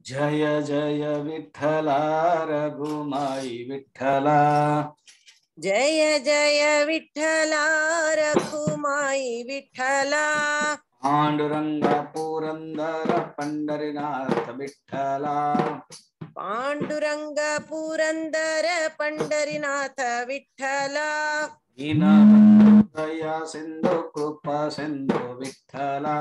जय जय विठ्ठला रघुमाई विठ्ठला जय जय विठ्ठला रखुमाई विठ्ठला पांडुरंगा पुरंदर पंढरीनाथ विठ्ठला पांडुरंग पुरंदर पंढरीनाथ विठ्ठला दीनबंधु दया सिंधु कृपा सिंधु विठ्ठला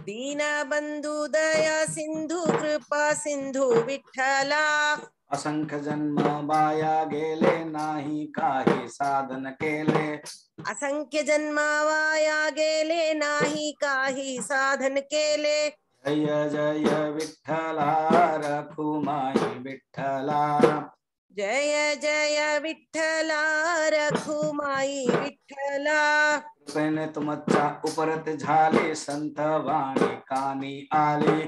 दीनबंधु दया सिंधु कृपा सिंधु विठ्ठला असंख्य जन्म वाया गेले नाही काही साधन केले असंख्य जन्मावाया गेले नाही काही साधन केले जय जय विठ्ठला रखुमाई विठ्ठला जय जय विठ्ठला रखुमाई विठ्ठला कृपेने तुमच्या उपरत झाले संत वाणी कानी आली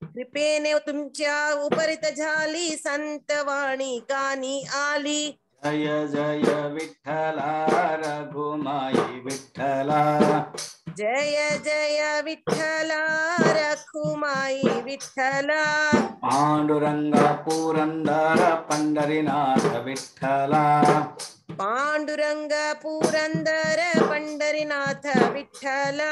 कृपेने तुमच्या उपरित झाली संत वाणी कानी आली जय जय विठ्ठला रघुमाई विठ्ठला जय जय विठ्ठला रखुमाई विठ्ठला पांडुरंगा पुरंदर पंढरीनाथ विठ्ठला पांडुरंग पुरंदर पंढरीनाथ विठ्ठला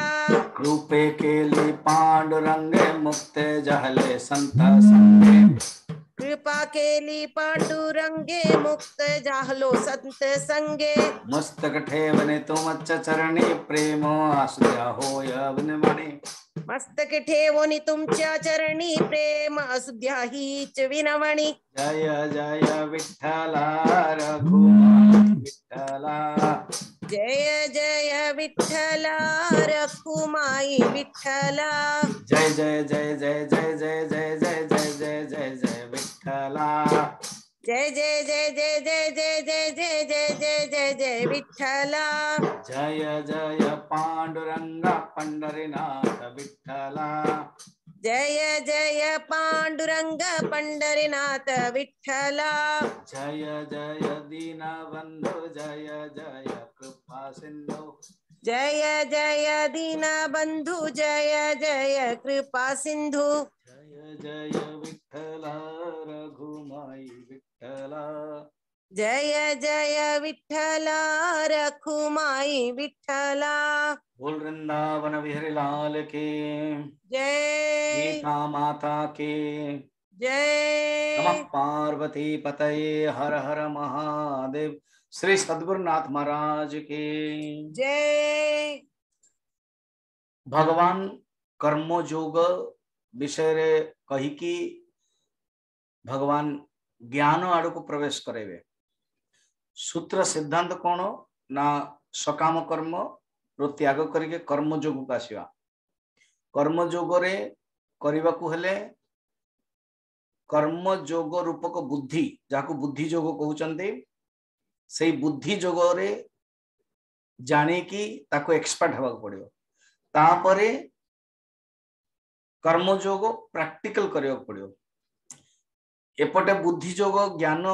कृपे केली पांडुरंगे मुक्ते झाले संत संगे कृपा केली पांडुरंगे मुक्त झालो संत संगे मस्तक ठेवणे तुमच्या चरणी प्रेम आसुद्या होय विनमणे मस्तक ठेवोनी तुमच्या चरणी प्रेम असुद्या हीच विनवणी जय जय विठ्ठला रघुमाई विठ्ठला जय जय विठ्ठला रखुमाई विठ्ठला जय जय जय जय जय जय जय जय जय जय जय जय विठ्ठला जय जय जय जय जय जय जय जय जय जय जय जय विठ्ठला जय जय पांडुरंगा पंढरीनाथ विठ्ठला जय जय पांडुरंग पंढरीनाथ विठ्ठला जय जय दीनबंधु जय जय कृपा सिंधु जय जय दीनबंधु जय जय कृपा सिंधु जय जय विठ्ठला रघुमाई विठ्ठला जय जय विठ्ठला रखुमाई विठ्ठला बोल वृंदावन बिहारी लाल के जय गीता माता के जय नमः पार्वती पतये हर हर महादेव श्री सद्गुरुनाथ महाराज के जय भगवान कर्मयोग विषय रे कही कि भगवान ज्ञान आड़ को प्रवेश करेबे सूत्र सिद्धांत कौन ना सकाम कर्म रो त्याग करके कर्मयोग को आसवा कर्मयोग रे करबा को हेले कर्मयोग रूपक बुद्धि जाको बुद्धि योग कहउचंती से बुद्धि योग रे जाने की ताको एक्सपर्ट हवा पड़ियो तापरे कर्मयोग प्रैक्टिकल करियो पड़ियो एपटे बुद्धि योग ज्ञान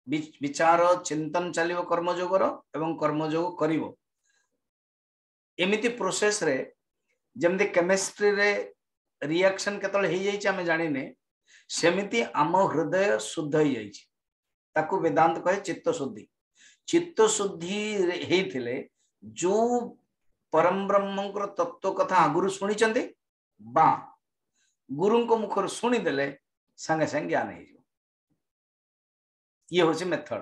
विचार चिंतन चलियो कर्मयोग एवं कर्मयोग करिवो एमिति प्रोसेस रे जमदे केमिस्ट्री रे रिएक्शन केतल हे जाई आमे जानिने सेमिति आम हृदय शुद्ध हो जाई ताकू वेदांत कहे चित्त शुद्धि हेथिले जो परम ब्रह्मंकर तत्व कथा आगुरु सुनी चंदे बा गुरु को मुखर सुनी देले संगे संगे ज्ञान हे ये होची मेथड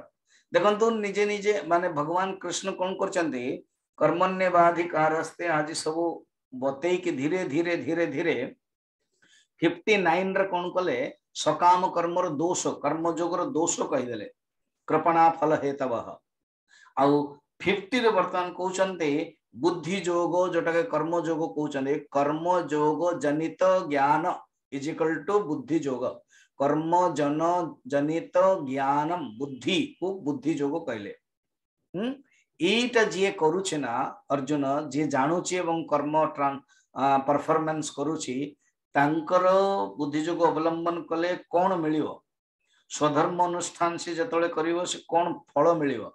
देखंतु निजे निजे माने भगवान कृष्ण कोन करचंती कर्मण्यवाधिकारस्ते आज सब बतई कि धीरे धीरे धीरे धीरे 59 रे कोन कले सकाम कर्मर दोष कर्मयोगर दोष कहिदेले कृपणा फल हेतवः आउ 50 रे वर्तमान कहउचंते बुद्धि योग जोटा के कर्म योग कहउचंते कर्म योग जनित ज्ञान इज इक्वल टू बुद्धि योग कर्म जन जनित ज्ञानम बुद्धि को बुद्धि योग कहले एटा जे करूचे ना अर्जुन जे जानुचे एवं कर्म परफॉर्मेंस करूची तांकर बुद्धि योग अवलंबन कले कौन मिलियो स्वधर्म अनुष्ठान से जतले करिवो से कौन फल मिलियो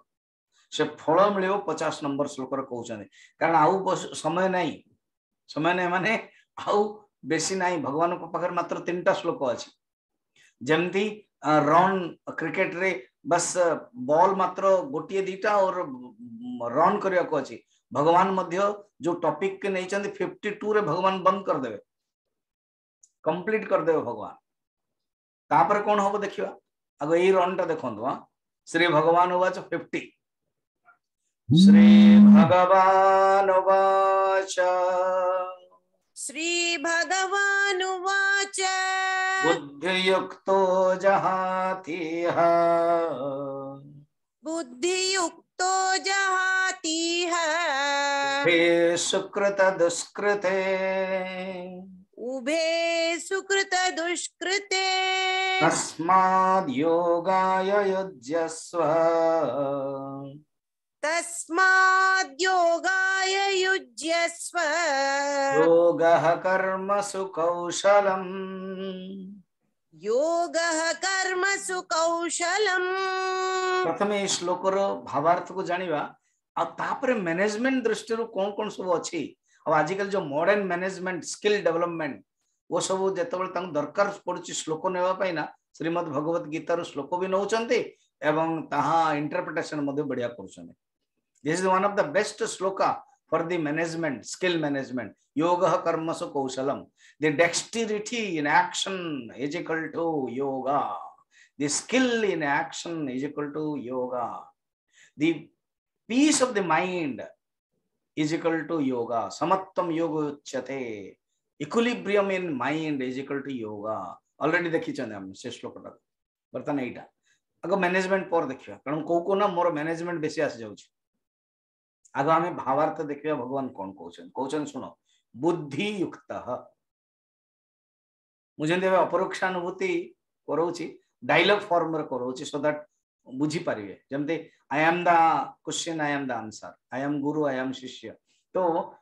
से फल मिलियो 50 नंबर श्लोक रे कहउचने कारण आउ समय नहीं माने आउ बेसी नहीं भगवान को पाखर मात्र 3टा श्लोक अछि जमती रन क्रिकेट रे बस बॉल मात्र गोटे दीटा और रन करने को अच्छी भगवान मध्य जो टॉपिक के नहीं चंदी 52 रे भगवान बंद कर देवे कंप्लीट कर देवे भगवान तापर कौन हम देखिए आग यही रन टा देखो हाँ श्री भगवान उवाच 50 श्री भगवान उवाच श्री भगवानुवाच बुद्धियुक्तो जहातीह बुद्धियुक्तो जहातीह उभे सुकृत दुष्कृते उभे सुकृत दुष्कृते तस्माद् योगाय युज्यस्व तस्माद् योगाय युज्यस्व योगः कर्मसु कौशलम् योगः कर्मसु कौशलम्। प्रथमे श्लोकर भावार्थ को जानिबा आ तापरे मैनेजमेंट दृष्टि कौन कौन सब अच्छी अब आजिकल जो मॉडर्न मैनेजमेंट स्किल डेवलपमेंट वो सब जेतेबेले दरकार पड़ुछि श्लोक नेबा ना श्रीमद् भगवत गीतार श्लोक भी नौचंती एवं ताहा इंटरप्रिटेशन मध्ये बढ़िया करूछन। This is one of the best shloka for the management skill management योगः कर्मसु कौशलम the dexterity in action is equal to yoga the skill in action is equal to yoga the peace of the mind is equal to yoga samattam yoga uchyate equilibrium in mind is equal to yoga already देखी चंदे हम से श्लोक टा बर्तन एटा अगो management पर देखिया कारण को ना मोर मैनेजमेंट बेसी आसी जाउछ आगो हमें भावार्थ देखिया भगवान कोन कहउछन सुनो बुद्धि युक्तः मुझे देवे अपरोक्षानुभूति करौछि डायलॉग फॉर्म रे करौछि सो दैट बुझी पारिबे जमते I am the question I am the answer I am Guru I am शिष्य तो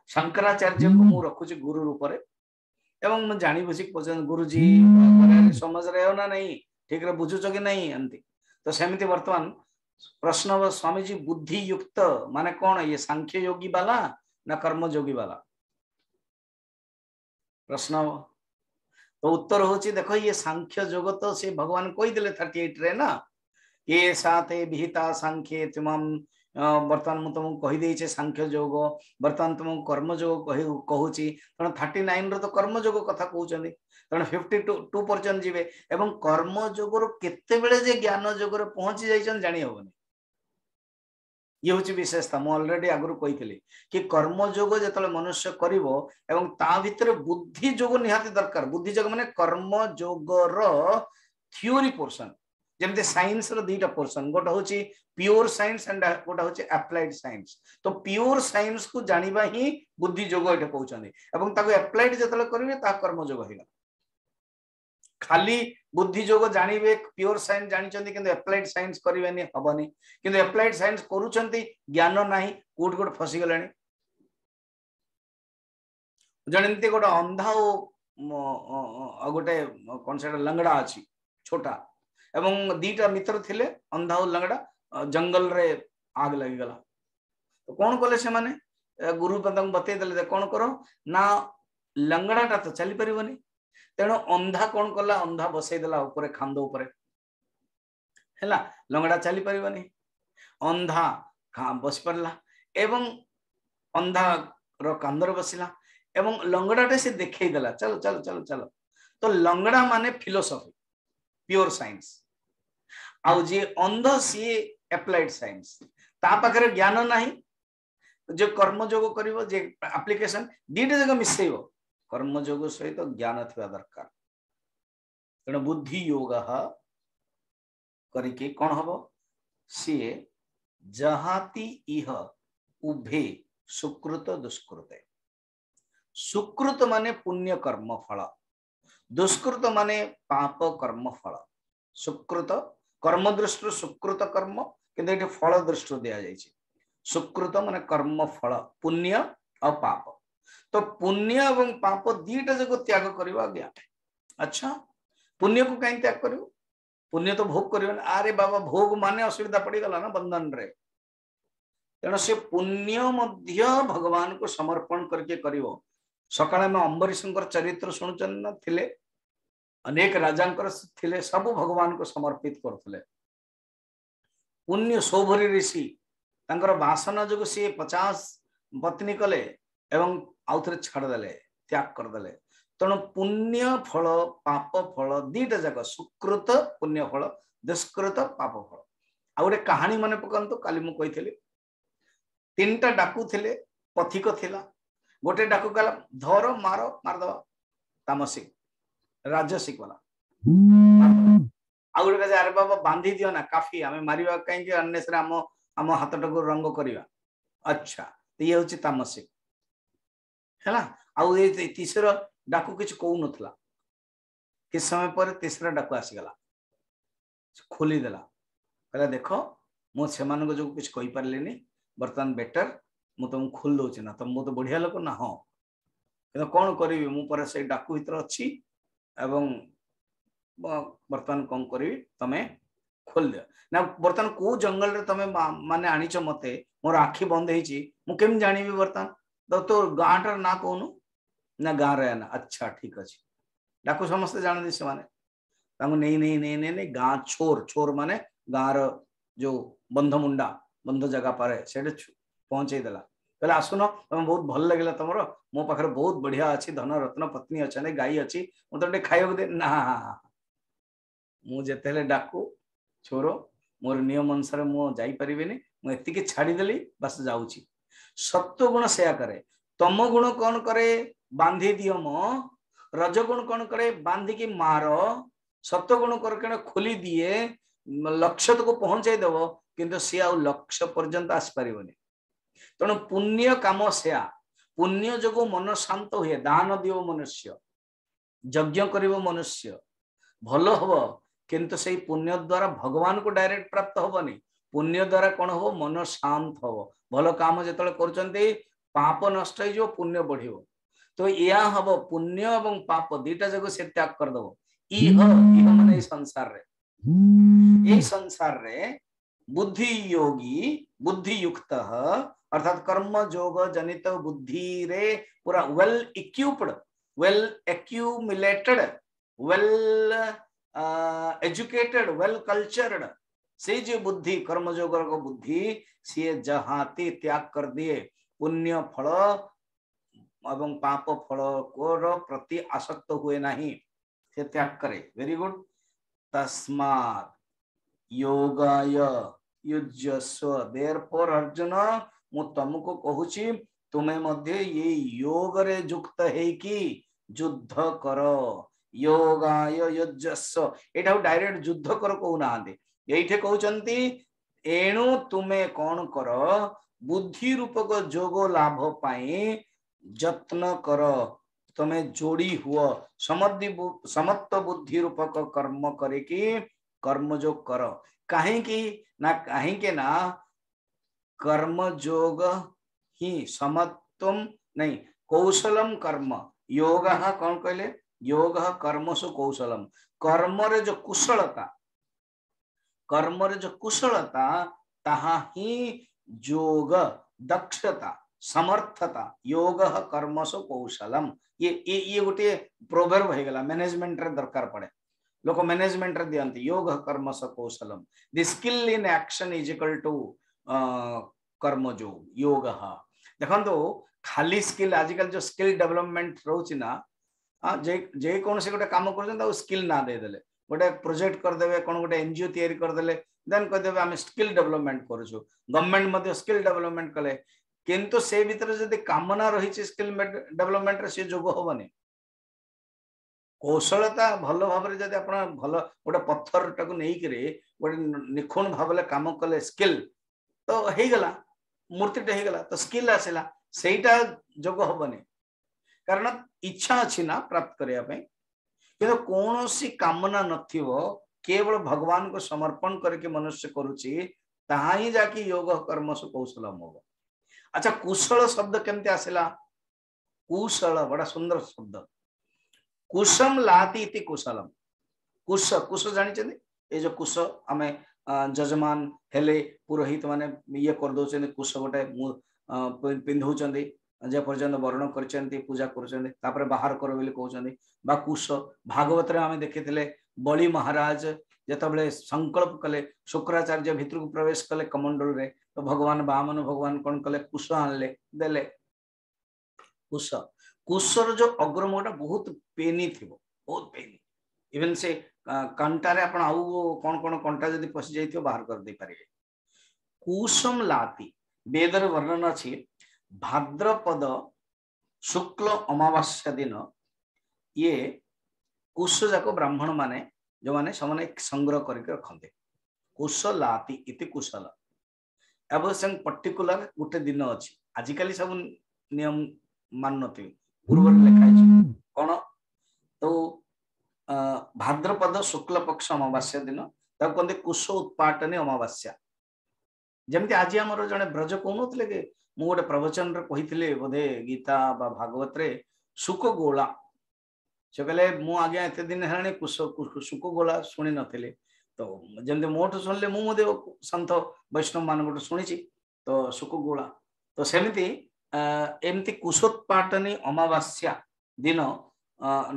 शंकराचार्य को मु रखुछि गुरु रूप रे एवं म जानि बुझी क्वेश्चन गुरुजी समझ रहे हो ना नहीं ठीक रे बुझुछ कि नहीं अंति तो सेमिति वर्तमान प्रश्न स्वामी जी बुद्धि युक्त माने कौन ये सांख्य योगी वाला ना कर्म योगी वाला प्रश्न तो उत्तर होछि देखो ये सांख्य योग तो से भगवान कोई दिले 38 रे ना ये साथे विहिता सांख्ये तुम बर्तमान मु तुमको कहि देई छे सांख्य योग बर्तमान तुमको कर्म योग कहूची कारण 39 रो तो कर्म योग कथा कहउचंदी कारण 52 पर्यंत जीवे एवं कर्म योग रो केते बेले जे ज्ञान योग रो पहुंची जाइछन जानि होबनी ये होची विशेषता मु ऑलरेडी आगु कहितली कि कर्म योग जतले मनुष्य करिवो एवं ता भितर बुद्धि योग निहाती दरकार बुद्धि योग माने कर्म योग रो थ्योरी पोर्शन जमते साइंस रो दीटा पोर्शन गोटा होची प्योर साइंस एंड गोटा होची अप्लाइड साइंस तो प्योर साइंस को जानिबा ही बुद्धि योग एटा कहउचंदी एवं ताको अप्लाइड जतले करिवे ता कर्म योग हिला खाली बुद्धि योग जानिबे प्योर साइंस जानिचंदी किंतु अप्लाइड साइंस करिवेनी हबनी किंतु अप्लाइड साइंस करूचंती ज्ञान नाही कोट कोट फसी गलेनी जनंती गोटा अंधा ओ गोटे कोन सेटा लंगड़ा अछि छोटा एवं दीटा मित्र थिले अंधा और लंगड़ा जंगल रे आग लगी गला तो कौन कले से माने गुरु पदम बते देले कौन करो ना लंगड़ाटा तो चली परिबनी तेणु अंधा कौन कला अंधा बसई देला ऊपर खांदो ऊपर हैला लंगड़ा चली परिबनी अंधा बस पड़ला एवं अंधा रो कांदर बसिला एवं लंगड़ाटे से देखई देला चलो चलो चलो चलो तो लंगड़ा माने फिलोसॉफी प्योर साइंस आउ जे अंध सी अप्लाइड साइंस ता पाखरे ज्ञान नाही जो कर्म योग करिवो जे एप्लीकेशन दीटे जगह मिसेइबो कर्म योग सहित ज्ञान थिबा दरकार तेणु बुद्धि योग करिके कोन हबो सी जहाती इह उभे सुकृत दुष्कृत सुकृत माने पुण्य कर्म फल दुष्कृत माने पाप कर्म फल सुकृत कर्म दृष्टि सुकृत कर्म किंतु फल दृष्टि दिया जाइए सुकृत माने कर्म फल पुण्य और पाप तो पुण्य एवं पाप दीटा जगह त्याग करवा ज्ञान अच्छा पुण्य को कहीं त्याग कर पुण्य तो भोग कर अरे बाबा भोग माने असुविधा पड़ गला ना बंधन रे तेणु से पुण्य मध्य भगवान को समर्पण करके करिवो सकाळे में अम्बरीश चरित्र शुणुचन ना थिले अनेक राजांकर थिले सब भगवान को समर्पित करथले पुण्य सौभरी ऋषि तांकर वासना जो सी 50 पत्नी कले एवं आउथरे छाड़ देले त्याग कर देले तेणु पुण्य फल पाप फल दीटा जाक सुकृत पुण्य फल दुष्कृत पाप फल आ गोटे कहानी मन पकांतु काली मु कहिथिली तीनटा डाकू थिले पथिक थिला गोटे डाकू कहला धर मार मारदवा तामसिक राजसिक वाला आ गोटे कहे अरे बाबा बांधी दियो ना काफी आमे मारिबा कहीं अन्यसरे आम हाथटाକୁ रंग करिबा अच्छा तो ये होची तामसिक हैला आउ ए तीसरा डाकू किछ कहू नथला किस समय पर तीसरा डाकू आसी गला खोली देला कहला देखो मु सेमान को जो किछ कहि परलेनी वर्तमान बेटर मु तुम खोल दोची ना तुम तो बढ़िया लोक ना हो किंतु कौन करी मु पर से डाकू भीतर अच्छी एवं वर्तमान कौन करी तमे खोल दे ना वर्तमान को जंगल रे तमे माने आनीच मते मोर आखी बंद हेची मु केम जानिबी वर्तमान तो गाँटर ना कहूनु ना गाँ रे ना अच्छा ठीक अच्छे डाकू समस्ते जानते से माने तांको नहीं नहीं नहीं नहीं नहीं गाँ छोर छोर माने गाँर जो बंध मुंडा बंध जगह पर से पहुंचे देला कहले आसुन तुम बहुत भल लगे तुम मो पाखे बहुत बढ़िया अच्छी धन रत्न पत्नी अच्छा गाई अच्छी मुझे खाइबा दे ना मुझे डाकू छोर मोर नियम अनुसार मुझे मुझे छाड़देली बस जाऊँगी सत्व गुण से करे तम गुण कौन करे बांधी दियो मो रजगुण कौन करे बांधी की मार सत्व गुण कर खोली दिए लक्ष्य तक पहुंचाई देव किंतु सी आ लक्ष्य पर्यंत आसपार तेणु पुण्य काम से पुण्य जो मन शांत हुए दान दिव मनुष्य यज्ञ करिवो मनुष्य भल हम किंतु से पुण्य द्वारा भगवान को डायरेक्ट प्राप्त हबनी पुण्य द्वारा कौन हो मन शांत हम भल काम जो कर पाप नष्ट हो पुण्य बढ़ो तो यह हम पुण्य और पाप दीटा जगह से त्याग करदेव इह माने संसार रे संसार रे बुद्धि योगी बुद्धि युक्त अर्थात कर्म जोग जनित बुद्धि रे पूरा well equipped well accumulated well educated well cultured से जो बुद्धि कर्मयोग बुद्धि सी जहाती त्याग कर दिए पुण्य फल एवं पाप फल को प्रति आसक्त हुए नहीं से त्याग करे वेरी गुड तस्मात् योगाय युज्यस्व देयरफॉर अर्जुन मु तुमको कहूची तुम्हें मध्य ये योग रे युक्त है कि युद्ध करो योगाय युज्यस्व एटा डायरेक्ट युद्ध करो कहू ना ये कहते एणु तुम्हें कौन कर बुद्धि रूपक जोग लाभ पाई जत्न कर तुम्हें जोड़ी हुआ समत्व बुद्धि रूपक कर्म करे कि कर्म जोग कर कहीं ना कर्म जोग ही समत्व नहीं कौशलम कर्म योग कौन कहले योग कर्मसु कौशलम कर्म रे जो कुशलता ताहा ही जोग दक्षता समर्थता योग कर्मसु कौशलम ये गोटे प्रोवर्ब हो गला मैनेजमेंट रे दरकार पड़े लोक मैनेजमेंट रे दियंती योग कर्मसु कौशलम the skill in action is equal to karma yoga देखो खाली स्किल आजिकल जो स्किल डेवलपमेंट रोची ना जे कौन से गोटे काम कर स्किल ना देदेले गोटे प्रोजेक्ट करदे कौन गोटे एनजीओ तैयारी करदे देन कहदेवे आम स्किल डेवलपमेंट करूँ गवर्नमेंट स्किल डेवलपमेंट कले किंतु से भीतर जदि कामना रही स्किल डेवलपमेंट से जोग हेनी कौशलता भल भाव जब आप भल गोटे पत्थर टाक नहीं गोटे निखुण भाव काम कले स्किल तो होगला मूर्तिटा होगला तो स्किल आसला सेटा जोग हेनी कारण इच्छा अच्छी ना प्राप्त करने कि कौन सी कामना नथिवो केवल भगवान को समर्पण करके मनुष्य करुच्ची ताहा ही जाकि योग कर्मसु कौशलम होगा। अच्छा कुशल शब्द केमती आसला कुशल बड़ा सुंदर शब्द कुशम लाती इति कुशलम कुश कुश जानी ये जो कुश आम जजमान हेले पुरोहित माने ये कर दो कुश गोटे पिंधुचंदी जे पर्यंत वर्ण करचंती पूजा करचंती तापर बाहर कर बोली कहउचंती बा कुश भागवत रे आमे देखिथिले बलि महाराज जेतबेले संकल्प कले शुक्राचार्य भितर को प्रवेश कले कमंडल रे तो भगवान वामन भगवान कौन कले कुश आनले देले कुश कुशर जो अग्रमोटा बहुत पेनी थिबो बहुत पेनी इवन से कंटा रे आपण आउ कोन कोन कंटा जदी पसि जाइथियो बाहर कर दे पारिबे कुशम लाती वेदर वर्णन अछि भाद्रपद शुक्ल अमावास्या दिन ये कुश जाको ब्राह्मण माने जो माने समने संग्रह करके रखते कुश लाती इति कुशल एवं पर्टिकुलर गोटे दिन अच्छी आजिकली सब नियम मान नी पूर्व लिखाई कौन तो भाद्रपद शुक्ल पक्ष अमावास्या दिन कहते कुश उत्पाटनी अमावास्या जमती आज आम जड़े ब्रज कहते कि मु गोटे प्रवचन कही बोधे गीता बा भागवत रे सुख गोला से कहले मु आज्ञा एत दिन है सुख गोला शुणी नी तो जमती मोठ शुणिले मुझे सन्थ वैष्णव मान शुणी तो सुख गोला तो सेमती एमती कुशोत्पाटनी अमावास्या दिन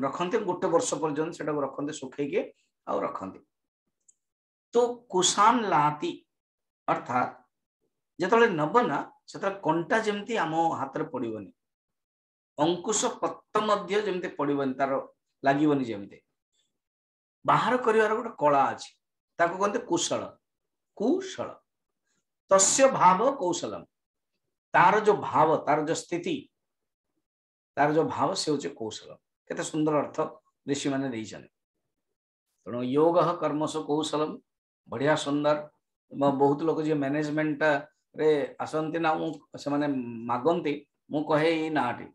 रखते गोटे वर्ष पर्यंत से रखते सुखैके आ रखते तो कुशान लाती अर्थात जिते नब ना से कंटा जमती आम हाथ में पड़ोनी अंकुश पत्त मध्य जमती पड़ोनी तार लगे जमती बाहर कर गोटे कला अच्छी ताको कहते कुशल कुशल तस्य भाव कौशलम तार जो भाव तार जो स्थिति तार जो भाव से होचे कौशल केते सुंदर अर्थ ऋषि माने देइछन तेणु योग कर्मसु कौशलम बढ़िया सुंदर बहुत लोग जो मैनेजमेंट रे आसंती ना से माने मागंती मु कहे ई नाटी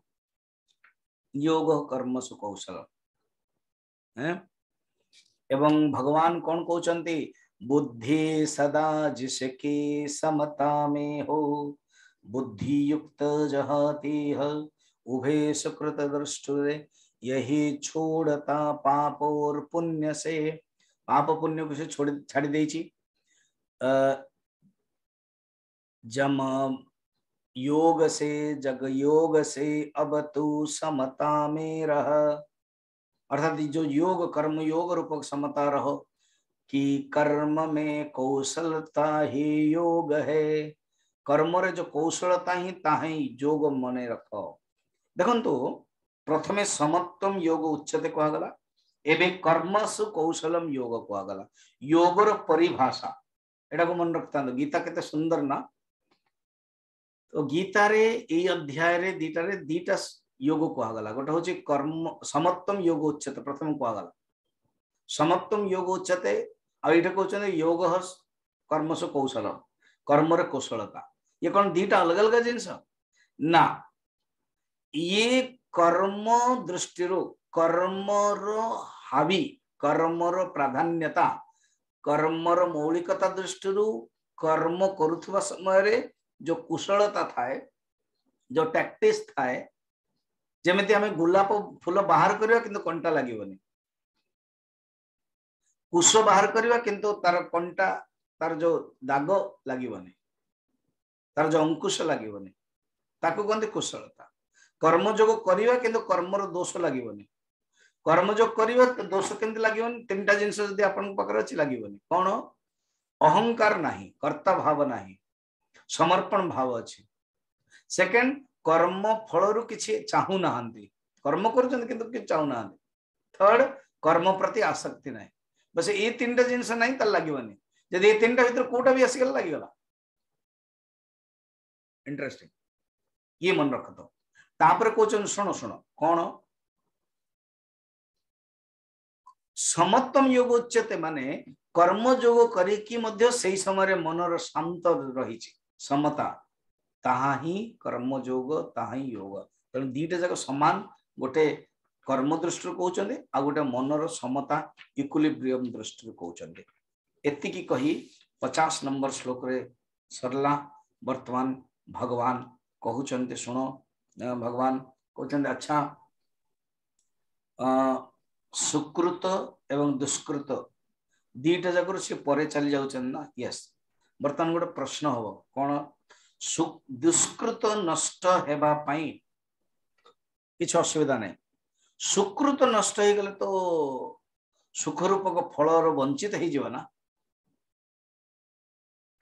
योग कर्मसु कौशल हैं एवं भगवान कौन कहते बुद्धि सदा जिसकी समता में हो बुद्धि युक्त जहाती है उभे सुकृत दृष्टि यही छोड़ता पाप और पुण्य से पाप पुण्य को से छाड़ी देची जम योग से जग योग से अब तू समता में रह अर्थात जो योग कर्म योग रूपक समता रहो कि कर्म में कौशलता ही योग है कर्म रे जो कौशलता ही ताही योग मने रखो देखंतु प्रथमे समत्वम योग उच्यते कहगला एबे कर्मसु कौशलम योग कहगला योगर परिभाषा एटा को मन रखता गीता केते सुंदर ना तो गीता रे ए अध्याय रे दीटा योग कहगला गोटे होची कर्म समत्वम योग उच्यते प्रथम कहगला समत्वम योग उच्यते आ एटा कहउछन योग कर्मसु कौशल कर्म रे कौशलता ये कौन दीटा अलग अलग जिनस ना ये कर्म दृष्टि कर्मर हावी कर्मर प्राधान्यता कर्मर मौलिकता दृष्टि कर्म करुवा समय जो कुशलता थाए जो टैक्टिस थाए जमिति आमे गुलाप फूल बाहर करवा किंतु कंटा लागिवनी कुश बाहर करवा किंतु तार कंटा तार जो दाग लागिवनी तार जो अंकुश लागिवनी ताको कहते कुशलता कर्मयोग करवा किंतु कर्मर दोष लागिवनी कर्मयोग करवा दोष केमती लागिवनी तीनटा जिनस जदि आपन पाखरे अछि लागिवनी कोन अहंकार नाही कर्ता भाव नाही समर्पण भाव अछि सेकंड कर्म फल रु किछि चाहू नाहंती कर्म करछन किंतु कि चाहू नाहंती थर्ड कर्म प्रति आसक्ति नाही बस ए तीनटा जिनस नाही त लागिवनी जदि ए तीनटा भीतर कोटा भी आसीगला लागिगला इंटरेस्टिंग ये मन रखतो तापर कोचन सुनो सुनो कौन समत्वम योग उच्यते माने कर्म योग करिकी मध्य सेही समय मनर शांत रही समता ताहा ही कर्म योग ताहा ही योग तेणु दीटा जाक समान गोटे कर्म दृष्टि कहउचंदे आ गोटे मनर समता इक्विलिब्रियम दृष्टि कहउचंदे एतिकी कही 50 नंबर श्लोक रे सरला वर्तमान भगवान कहउचंदे सुनो भगवान कहते अच्छा सुकृत एवं दुष्कृत दीटा जाकर से परे चली जाउछन ना यस वर्तमान गोटे प्रश्न हो कौन दुष्कृत नष्ट हेबा पई किसी असुविधा नहीं सुकृत नष्ट हो गले तो सुख रूपक फलर वंचित हो ना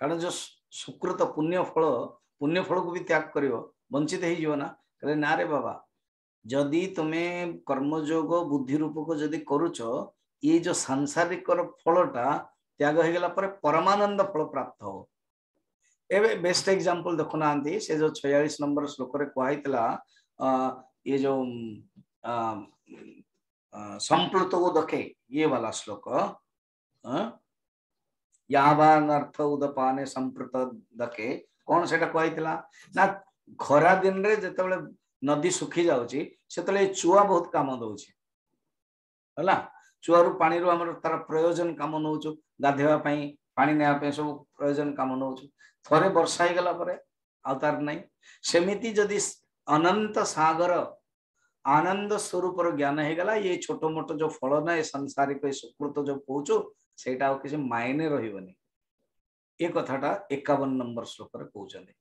कारण जो सुकृत पुण्य फल को भी त्याग कर वंचित हो ना कहले ना रे बाबा जदि तुम्हें कर्मयोग बुद्धि रूपक जदि करुच ये जो सांसारिक फलटा त्याग हो गला पर परमानंद फल प्राप्त हो एबे बेस्ट एग्जांपल देखुना से जो 46 नंबर श्लोक रे कहला ये जो संप्लुत उदके ये वाला श्लोक यावान अर्थ उदपाने संप्लुत दके कौन सेटा कहला ना खरा दिन रे जेतेबेले नदी सुखी जाउची सेतेले चुआ बहुत काम दउची हला चुआ रु पानी रु हमर तार प्रयोजन काम नउचु गाधेवा पई पानी नेया पे सब प्रयोजन काम नउचु थरे वर्षा ही गला परे आउतार नहीं सेमिति जदि अनंत सागर आनंद स्वरूप ज्ञान हो गला ये छोट मोट जो फल ना ये सांसारिक सुकृत जो पहुँचु सेटा किसी मायने रही ये कथाटा 51 नंबर श्लोक रे कहउछन्ते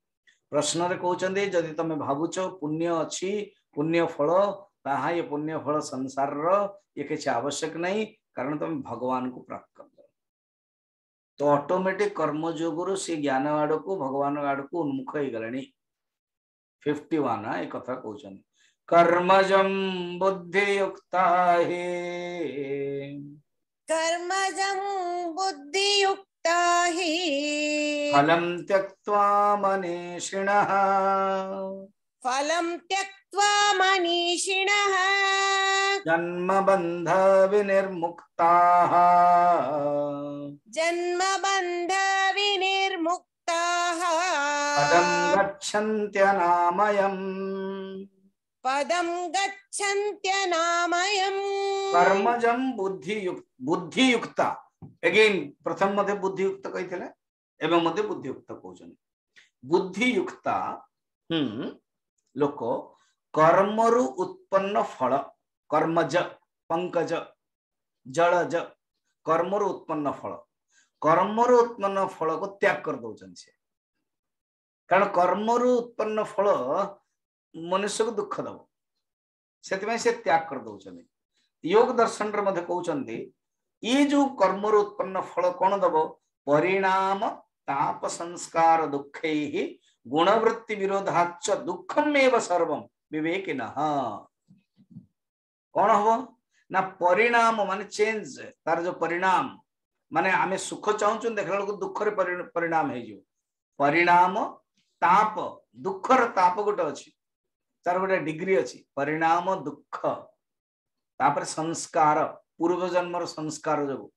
प्रश्न रे कहउछन्ते जदि तमे भाबुछ पुण्य अछि पुण्य फल ताहा ये पुण्य फल संसार रो ये किसी आवश्यक नहीं कारण तुम भगवान को प्राप्त कर दो तो ऑटोमेटिक कर्म जोगुरु से ज्ञान आड़ को भगवान आड़ को उन्मुख हो गले 51 एक कथा कहउछन्ते कर्मजं बुद्धियुक्ता हे कर्मजं बुद्धियुक्ता हि फलं त्यक्त्वा मनीषिणः फलं त्यक्त्वा मनीषिणः जन्मबन्ध विनिर्मुक्ताः जन्मबन्ध विनिर्मुक्ताः पदं गच्छन्त्यनामयम् पदं गच्छन्त्यनामयम् कर्मजं बुद्धियुक्ता अगेन प्रथम मध्य बुद्धियुक्त कहिथिले एवं मध्य बुद्धियुक्त कहउछन बुद्धियुक्ता लोक कर्मरु उत्पन्न फल कर्मज पंकज जलज कर्मरु उत्पन्न फल को त्याग कर दउछन से कारण कर्मरु उत्पन्न फल मनुष्य को दुख दब से त्याग कर दउछन योग दर्शन रे मध्य कहउछन्ते ये जो कर्मर उत्पन्न फल कौन दब परिणाम ताप संस्कार दुखे गुणवृत्ति विरोधाच दुखम एव सर्वम विवेकिनः कौन हम ना परिणाम माने चेंज तार जो परिणाम माने आमे सुख चाहूँ देखला दुख रे परिणाम हो परिणाम ताप दुखर ताप गोटे अच्छी तार गोटे डिग्री अच्छी परिणाम दुख तापर संस्कार पूर्व जन्मर संस्कार जो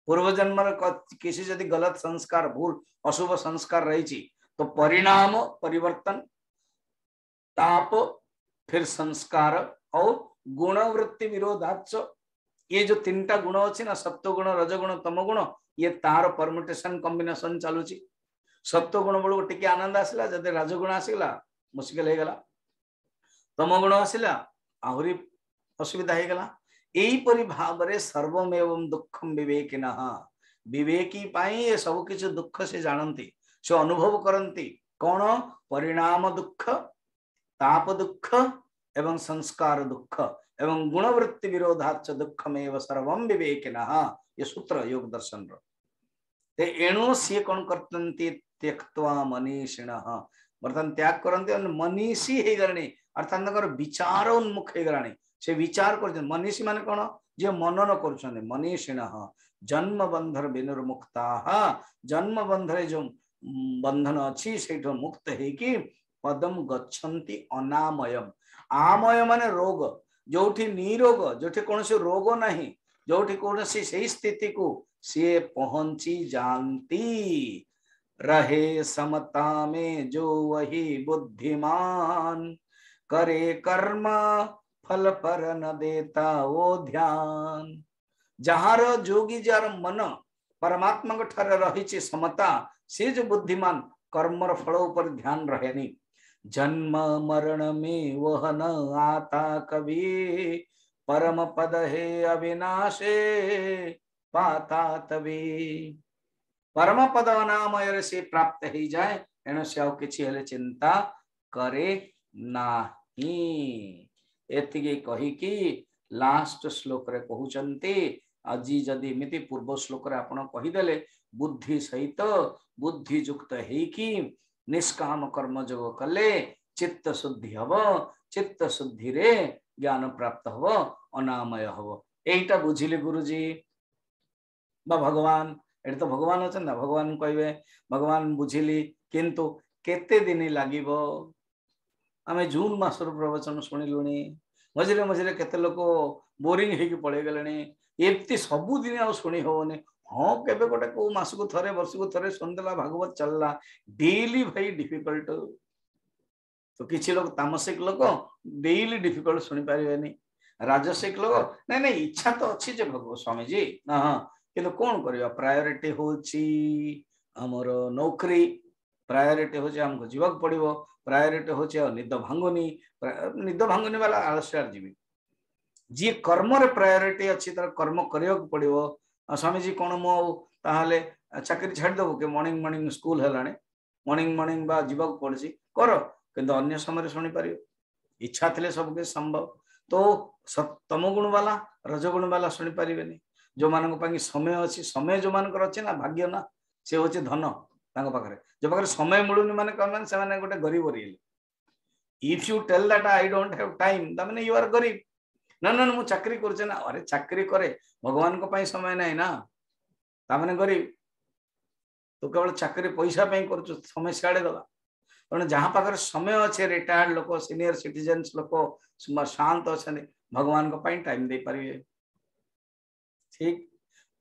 पूर्व जन्मर किसी जदि गलत संस्कार भूल अशुभ संस्कार रही तो परिणाम परिवर्तन ताप फिर संस्कार और गुणवृत्ति विरोधाच ये जो तीनटा गुण अच्छी ना सत्व गुण रजगुण तम गुण ये तार परमुटेशन कॉम्बिनेशन चलुची सत्व गुण बेलू टिके आनंद आसला जदि रजगुण आसला मुश्किल हो गला तम गुण आसला आहरी असुविधा हो गला एपरी भाव रे सर्वमेव दुखम विवेकिनः विवेकी पाई ये सब किछ दुख से जानती से अनुभव करती कौन परिणाम दुख ताप दुख एवं संस्कार दुख एवं गुणवृत्ति विरोधाच दुखमेव सर्वम विवेकिनः ये सूत्र योग दर्शन रे एणु सी कौन करते त्यक्त्वा मनीषिणः बर्तमान त्याग करते मनीषी हो गले अर्थात विचार उन्मुख हो गलानी से विचार कर मनीषी माने कौन जे मनन कर मनीषिणः जन्म बंधर विनिर्मुक्ता जन्म बंधरे जो बंधन अच्छी से मुक्त है पदम गच्छन्ति अनामयम आमय माने रोग जोठी निरोग जोठी कौन से रोग नहीं जोठी कौन सी सही स्थिति को सी पहुंची जानती रहे समता में जो वही बुद्धिमान करे कर्म फल पर न देता वो ध्यान जार जोगी जार मन परमात्मा को ठारे रही समता से जो बुद्धिमान कर्मर फल पर ध्यान रहेनी जन्म मरण में वह न आता कभी परम पद है अविनाशे पाता तभी परम पद अनामय से प्राप्त ही जाए एणु से किसी हेले चिंता करे ना एतिके कहिकी लास्ट श्लोक रे कहउचंती আজি जदि इमिति पूर्व श्लोक रे आपण कहिदेले बुद्धि सहित बुद्धि युक्त हेकी निष्काम कर्म जोग कले चित्त शुद्धि हब चित्त शुद्धि रे ज्ञान प्राप्त हब अनामय हब एटा बुझिले गुरुजी बा भगवान एटा तो भगवान अछन ना भगवान कहबे भगवान बुझिली किंतु केते दिन लागिबो आमे जून मासर प्रवचन शुणिलुणी मझे मझे केते लोक बोरिंग हेकी पड़े गले एमती सबुदिन आ शुणी होने हाँ केबे गोटे को मास को थरे वर्ष को थरे सुनदेला भागवत चलला डेली भाई डिफिकल्ट तो किसी लोग तामसिक लोग डेली डिफिकल्ट शुणी पारे राजसिक लोग नहीं नहीं इच्छा तो अच्छी जे भगवत स्वामी जी हाँ कि कौन करवा प्रायोरिटी होची हमर नौकरी प्रायोरिटी होची हमको जीवाक पड़िबो प्रायोरिटी होची निद भांगुनी वाला आलस्यार जीवी जी कर्म रे प्रायोरिटी अच्छी तरह कर्म करियो पड़िबो स्वामी जी कोन मो ताहाले चाकरी छाड़ दबो के मॉर्निंग मॉर्निंग स्कूल हेलाने मॉर्निंग मॉर्निंग बा जीवाक पड़सी कर किंतु अन्य समय सुनी पारियो इच्छा थिले सब के संभव तो तमगुण वाला रजगुण वाला सुनी पारिबेनी जो मानक पांगी समय अछि समय जो मानकर अछि ना भाग्य ना से होचे धन तांग पाखरे जो पाखरे समय मिलुनी माने कमन से माने गोटे गरीब real if you tell that I don't have time द माने यू आर गरीब ना ना मु चाकरी करछे ना अरे चाकरी करे भगवान को पाई समय नाही ना ता माने गरीब तो केवल चाकरी पैसा पाई करछु समय सियाडे गला तने जहां पाखरे समय अछि रिटायर्ड लोक सीनियर सिटीजन्स लोक शांत अछने भगवान को पाई टाइम दे परिवे ठीक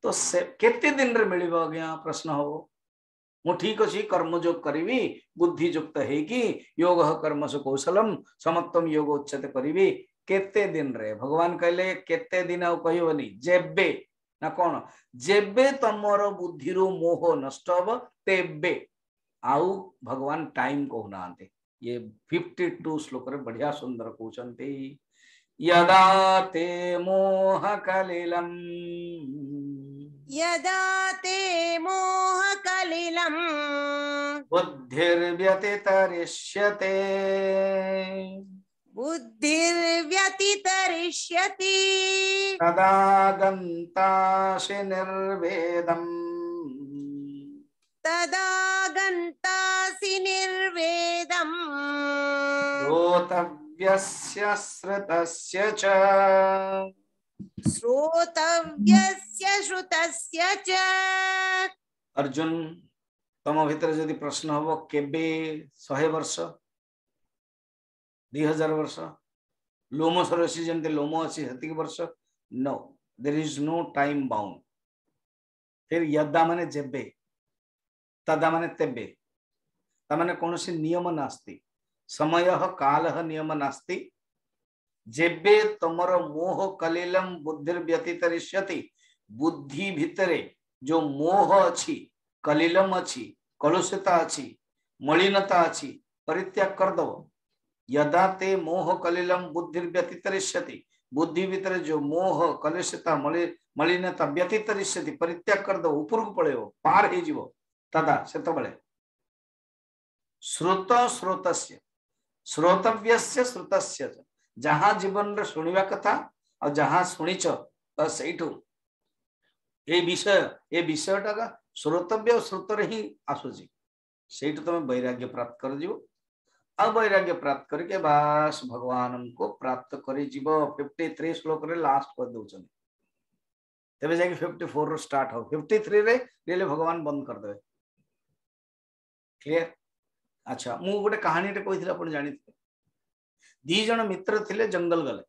तो से केते दिन रे मिलिबो आज्ञा प्रश्न हो मु ठीक अछि कर्म जोग करिवि बुद्धि युक्त हेकी योग कर्मसु कौशलम समत्तम योग उच्चते करिवि केते दिन रे भगवान कहले केते दिन आ कहिवनी जेबे ना कोन जेबे तमरो बुद्धि रो मोह नष्ट हबो तेबे आउ भगवान टाइम को नाते ये 52 श्लोक रे बढ़िया सुंदर कहउचंती यदा ते मोह कलिलम यदा ते मोह कलिलम बुद्धिर्व्यतितरिष्यते बुद्धिर्व्यतितरिष्यति तदा गन्तासि निर्वेदम् तदा गन्तासि निर्वेदम् श्रोतव्यस्य श्रुतस्य च श्रोतव्यस्य श्रुतस्य च। अर्जुन तम भीतर जदि प्रश्न हबो केबे 100 वर्ष 2000 वर्ष लोम सरसी जंते लोम अछि हतिक वर्ष no there is no time bound फिर यदा माने जेबे तदा माने तेबे ता माने कोनोसी नियम नास्ति समयः कालः नियम नास्ति जेबे तमरो मोह कलिलम बुद्धिर व्यतितरिष्यति बुद्धि भितरे जो मोह अछि कलिलम अछि कलुषिता अछि मलिनता अछि परित्याग कर दो यदा ते मोह कलिलम बुद्धिर व्यतितरिष्यति बुद्धि भितरे जो मोह कलुषिता मलिनता व्यतितरिष्यति परित्याग कर दो ऊपर को पळेओ पार हे जीवो तदा सेतो बळे श्रुत श्रोतस्य श्रोतव्यस्य श्रुतस्य जहां जीवन रे सुनिवा कथा और जहां सुनिच तो सेठू ए विषयटा का श्रोतव्य और श्रुत रे ही आसुची सेठू तुम वैराग्य प्राप्त कर जीवो अब वैराग्य प्राप्त करके बस भगवान को प्राप्त करे जीवो 53 श्लोक रे लास्ट कर दउछन तबे जाके 54 रो स्टार्ट हो 53 रे लेले भगवान बंद कर देबे क्लियर अच्छा मु गोटे कहानी टे कहिथिला आपण जानि दी जन मित्र थिले जंगल गले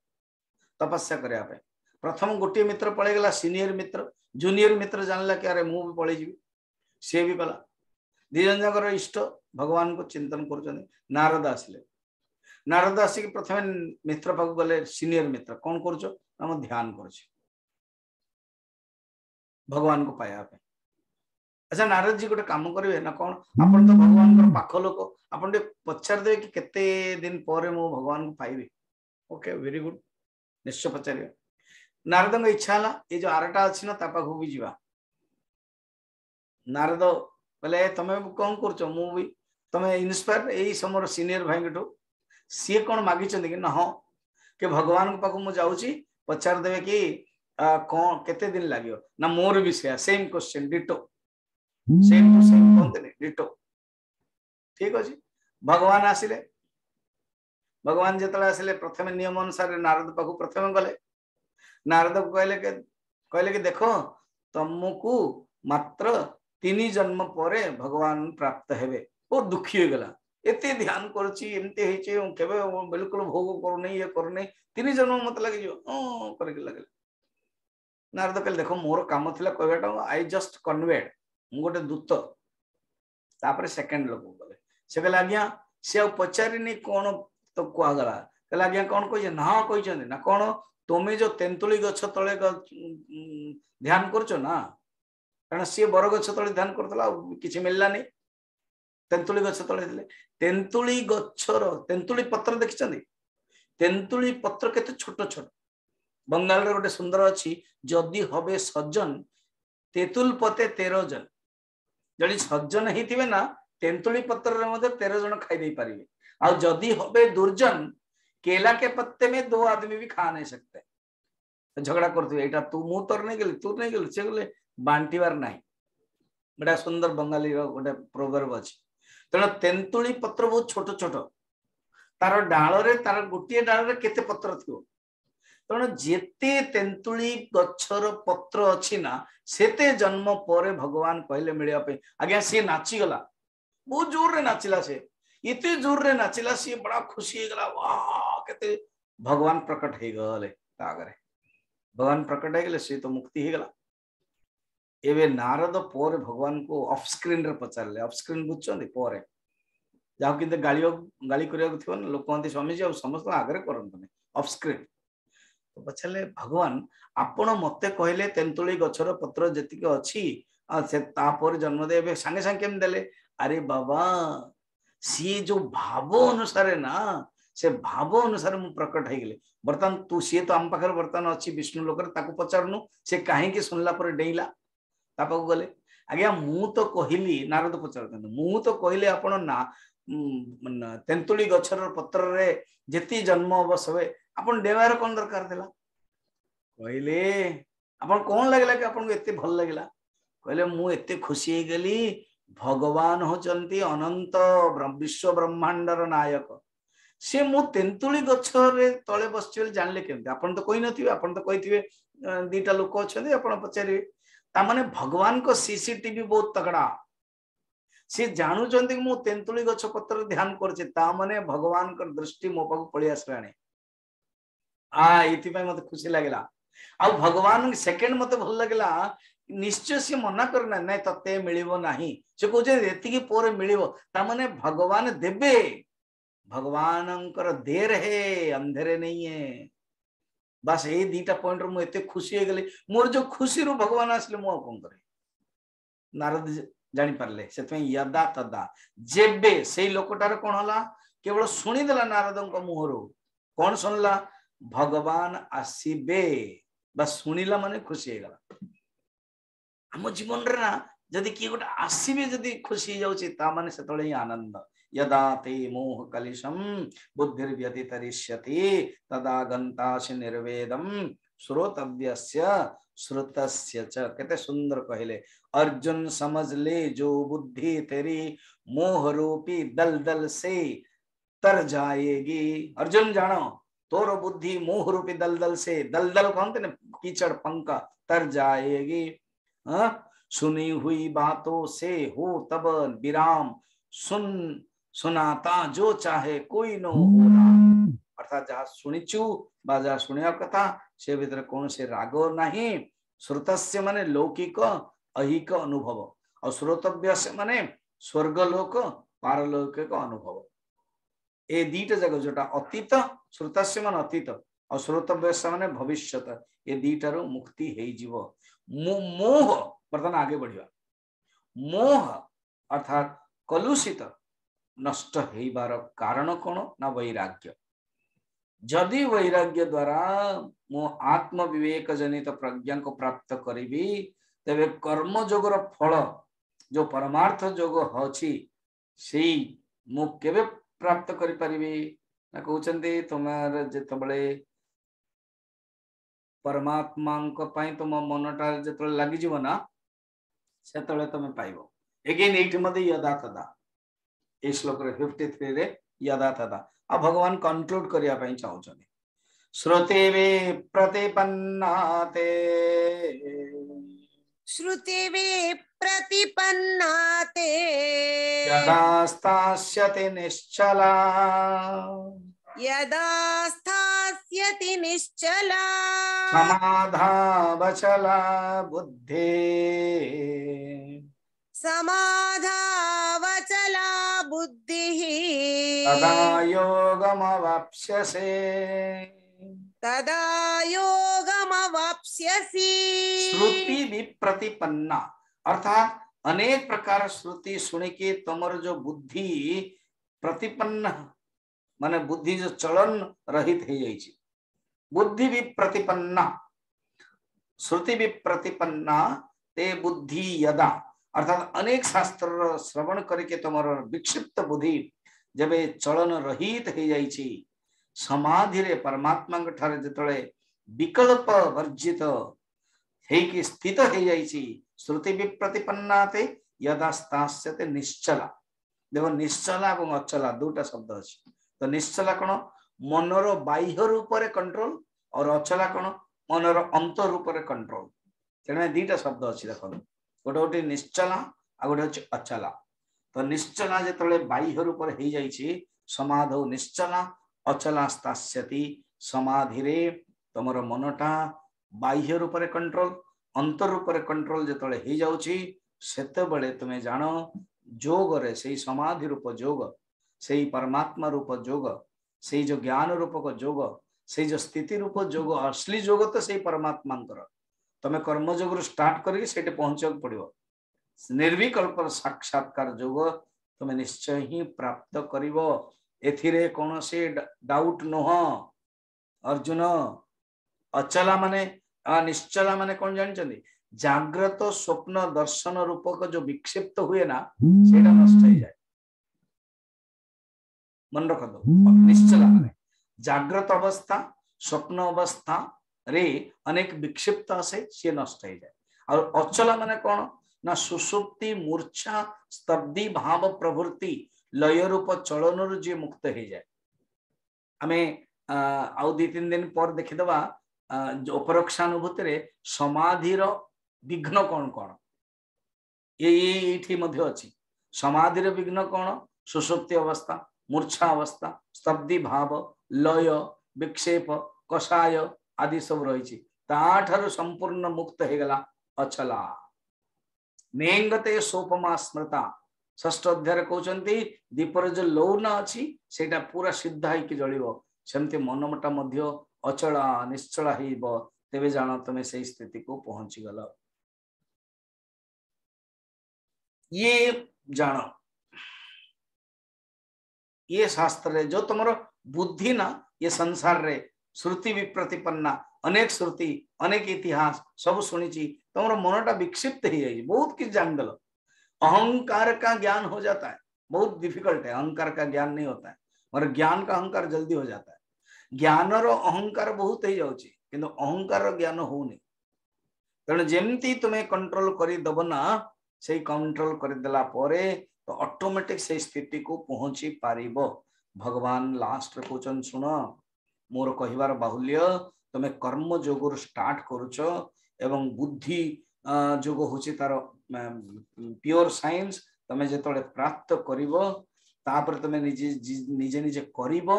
तपस्या करया पे प्रथम गोटे मित्र पळे गला सीनियर मित्र जूनियर मित्र जानला कि अरे मु भी पळे जीवी से भी पला दी जन जाकर इष्ट भगवान को चिंतन करछन नारद आसिक प्रथम मित्र पाक गले सीनियर मित्र कोन करछो हम ध्यान करछी भगवान को पाया पे अच्छा नारद जी गोटे काम करेंगे ना कौन आपन तो भगवान पाख लोक आपन पचार दे कि केते दिन पर मो भगवान को पाइबे ओके वेरी गुड निश्चय पचारे नारद इच्छा है ये जो आरटा अच्छी ना पाख भी जीवा नारद बोले तमें कौन कर भी तमें इन्स्पायर यही समर सीनियर भाई सी कौन मागी कि ना हाँ कि भगवान पाक मु जाऊँगी पचार देवे कि कौन केते दिन लगे ना मोर भी same question ditto same to same कहते डिटो ठीक अच्छे भगवान आसिले भगवान जिते आसिले प्रथम नियम अनुसार नारद पाक प्रथम गले नारद को कहले कि देखो तुमको मात्र 3 जन्म पर भगवान प्राप्त हेबे बहुत दुखी हो गला एते ध्यान करछि एमते हेचे केबे बिल्कुल भोग करू ये करू 3 जन्म मत लगे जो करके लगे नारद कहले देखो मोर काम थिला कहबाटा आई जस्ट कन्वेड मु गोटे दूत तापर सेकंड लोक गले से कहले आज्ञा से पचारिनी कौन तो कुआ गला कहले आज्ञा कौन कहि ना कहि ना कौन तुम्हें जो तेंतुली गछ तले ध्यान करछो ना कारण सी बर गछ तले ध्यान करतला किछि मिलला नहीं तेंतुली गछ तले दिले तेंतुली गछर तेंतुली पत्र देखिछन्ती तेंतुली पत्र केते छोट छोट बंगाल रे गोटे सुंदर अछि जदि हबे सज्जन तेतुल पते 13 जन जदि सज्जन हेतिबे ना तेंतुली पत्र रे मध्ये 13 जन खाई दे पारिबे आ जदि हबे दुर्जन केला के पत्ते में 2 आदमी भी खा नहीं सकते झगड़ा करते एटा तू मु तोर नहीं गेली तू नहीं गेली से गेले बांटीवार नहीं बड़ा सुंदर बंगाली रो गोटे प्रोवर्ब अछि तेना तेंतुली पत्र बहुत छोट छोट तार डाल रे तार गोटे डाल रे केते पत्र थियो तेना जेते तेंतुली गछर पत्र अछि ना सेते जन्म परे भगवान कहले मिलिया पे आज्ञा से नाची गला बहुत जोर रे नाचिला से इते जोर रे नाचिला सी बड़ा खुशी गला वाह केते भगवान प्रकट हे गले तागरे भगवान प्रकट हे गले से तो मुक्ति हे गला एबे नारद पर भगवान को ऑफ स्क्रीन रे पचारले ऑफ स्क्रीन बुझछन्ती पर जाओ किंतु गाली करिया थियो न लोक कहंती स्वामी जी समस्त आगरे करंतने ऑफ स्क्रीन तो पछले भगवान आपण मते कहले तेंतुली गछर पत्र जतिके अछि से तापर जन्म देबे संगे संगे केम देले अरे बाबा सी जो भाव अनुसार ना से भाव अनुसार मु प्रकट हे गेले बर्तन तू सी तो आम पाखर बर्तन अछि विष्णु लोकर ताकू पचारनु से काहे के सुनला पर डेइला तापाकू गले आज्ञा मु तो कहिली नारद पचारतन मु तो कहले आपण ना तेंतुली गछर पत्र रे जेती जन्म अवसवे आपण देवार कोन दरकार देला कहले आपण कोन लागला कि आपण को एते भल लागला कहले मु एते खुशी हे गेली भगवान होचंती अनंत विश्व ब्रह्मांडर नायक से मु तेंतुली गछरे तळे बसचल जानले केमते आपण तो कहि नथिबे आपण तो कहिथिबे दीटा लोक अछंती आपण पचारिबे ता माने भगवान को सीसीटीवी बहुत तगड़ा से जानू कि मु तेंतुली गछ पत्र ध्यान करछे ता माने भगवान कर दृष्टि मो पाक पळि आसलाणी इति पय मते खुशी लागला आ भगवान सेकंड मते भल लागला निश्चय से मना करना नहीं तते मिलिबो नहीं से कहजे एतिकी पोरे मिलिबो ता माने भगवान देबे भगवानंकर देर है अंधेरे नहीं है बस ए दीटा पॉइंट मु एते खुशी हे गेले मोर जो खुशी रो भगवान आसले मु कोन करे नारद जानि परले सेते यदा तदा जेबे से लोकटार कोन हला केवल सुनी देला नारदंक मुहरो कोन सुनला भगवान आसीबे बस सुनिला माने खुशी हे गला हम जीवन रे ना जदि कि गोटे आसीबे जदि खुशी जाउची ता माने सेतळे ही आनंद यदा ते मोह कलिशम बुद्धिर्व्यतितरिष्यति तदा गंतासि निर्वेदम श्रोतव्यस्य श्रुतस्य च केते सुंदर कहले अर्जुन समझ ले जो बुद्धि तेरी मोह रूपी दलदल से तर जाएगी अर्जुन जानो तोर बुद्धि मोह रूपी दलदल से दलदल कहते न कीचड़ पंका तर जाएगी सुनी हुई बातों से हो तब विराम सुनाता जो चाहे कोई न होना अर्थात जहाँ शुणिचु जहाँ शुणिया कथा से भीतर कौन से राग नहीं श्रुतस्य माने लौकिक अहिक अनुभव और श्रोतव्य माने स्वर्गलोक पारलौकिक अनुभव ए दीटा जगह जोटा अतीत श्रुतस्य मान अतीत और श्रोतव्य माने भविष्यत ए दीटार मुक्ति हे जीव मोह बर्तमान आगे बढ़िया मोह अर्थात कलुषित नष्ट हेबार कारण कौन ना वैराग्य जदि वैराग्य द्वारा मो आत्म विवेक जनित प्रज्ञा को प्राप्त करी तेरे कर्म जोगर फल जो परमार्थ जोग अछि से मु केबे प्राप्त करि परिबे ना कहउचंदी तुमार जेतबळे परमात्मा तुम मनटा जो लगिज ना से तुम पाइब एगेन ये मध्य यदा तदा ये श्लोक 53 रे यदा तदा आ भगवान कंक्लूड करने चाहते श्रुति प्रतिपन्नाते श्रुति प्रतिपन्नाते यदा स्थास्यति निश्चला यदा स्थास्यति निश्चला समाधावचला बुद्धि समाधावचला बुद्धिः तदा योगमवाप्स्यसे तदा योगमवाप्स्यसि। श्रुति विप्रतिपन्ना अर्थात अनेक प्रकार श्रुति सुन के तुमर जो बुद्धि प्रतिपन्न माने बुद्धि जो चलन रहित हो जाइए बुद्धि विप्रतिपन्ना श्रुति विप्रतिपन्ना ते बुद्धि यदा अर्थात अनेक शास्त्र श्रवण करके तुमर विक्षिप्त बुद्धि जब चलन रहित हो जाइए समाधि रे परमात्मा ठारे जतले विकल्प वर्जित हेकि स्थित हो जाइए श्रुति विप्रतिपन्नाते यदा स्थास्यते निश्चला देखो निश्चला और अचला दुटा शब्द अच्छे तो निश्चला कौन मनर बाह्य रूप से कंट्रोल और अचला कौन मनर अंतर रूप से कंट्रोल तेणु दीटा शब्द अच्छी देख गोटे गोटे निश्चला आ गोटे हूँ अचला तो निश्चला जो बाह्य रूप हो जाइए समाधौ निश्चला अचला स्थास्यति समाधि रे तुमर मनटा बाह्य रूप से कंट्रोल अंतर रूप से कंट्रोल जो हो जाउची सेते बळे तुमे जानो जोग रे से समाधि रूप जोग से परमात्मा रूप जोग से जो ज्ञान रूपक जोग से जो स्थिति रूप जोग असली जोग तो से परमात्मा तुम कर्म जोग स्टार्ट करके से पहुंचा पड़ो निर्विकल्प साक्षात्कार जोग तुम निश्चय ही प्राप्त करिवो एथिरे कौन से डाउट नुह अर्जुन अचला माने निश्चला माने कौन जानते जाग्रत स्वप्न दर्शन रूपक जो विक्षिप्त हुए ना सेटा नष्ट हो जाए मन रख दो निश्चला माने जाग्रत अवस्था स्वप्न अवस्था रे अनेक विक्षिप्त आसे सी नष्ट हो जाए और अचला माने कौन ना सुसुप्ति मूर्छा स्तब्धि भाव प्रवृत्ति लय रूप चलन जी मुक्त हो जाए आम आउ 2-3 दिन पर देखीदबा अपरोक्षानुभूति रे समाधिर विघ्न कौन कौन ये मध्य अच्छी समाधि विघ्न कौन सुसुप्ति अवस्था मूर्छा अवस्था स्तब्धि भाव लय विक्षेप कषाय आदि सब रही संपूर्ण मुक्त हो गला अचला नेंगते सोपमा स्मृता 6ठ अध्याय कहते दीपर जो लौन अच्छी से पूरा सिद्ध होकर जलिब सेमती मनमटा मध्य अचला निश्चला तेबे जान तुम्हें से स्थिति को पहुंची गल ये जान ये शास्त्र रे जो तुम बुद्धि ना ये संसार रे श्रुति विप्रतिपन्ना अनेक श्रुति अनेक इतिहास सब शुणी तुम मनटा विक्षिप्त हो जाए बहुत किस जानदेल अहंकार का ज्ञान हो जाता है बहुत डिफिकल्ट है अहंकार का ज्ञान नहीं होता है और ज्ञान का अहंकार जल्दी हो जाता है ज्ञान रो अहंकार बहुत हो जाउची किंतु अहंकार ज्ञान होनी तेणु जेमती तुम्हें कंट्रोल करदब ना से कंट्रोल करदेला परे तो ऑटोमेटिक से स्थिति को पहुंची पारिब भगवान लास्ट रे कहउछन सुन मोर कहिबार बाहुल्य तुम्हें कर्म जोगर स्टार्ट करुच एवं बुद्धि जोग होची तार प्योर साइंस तुम्हें जेतले प्राप्त करिवो तापर तुम्हें निजे निजे निजे करिवो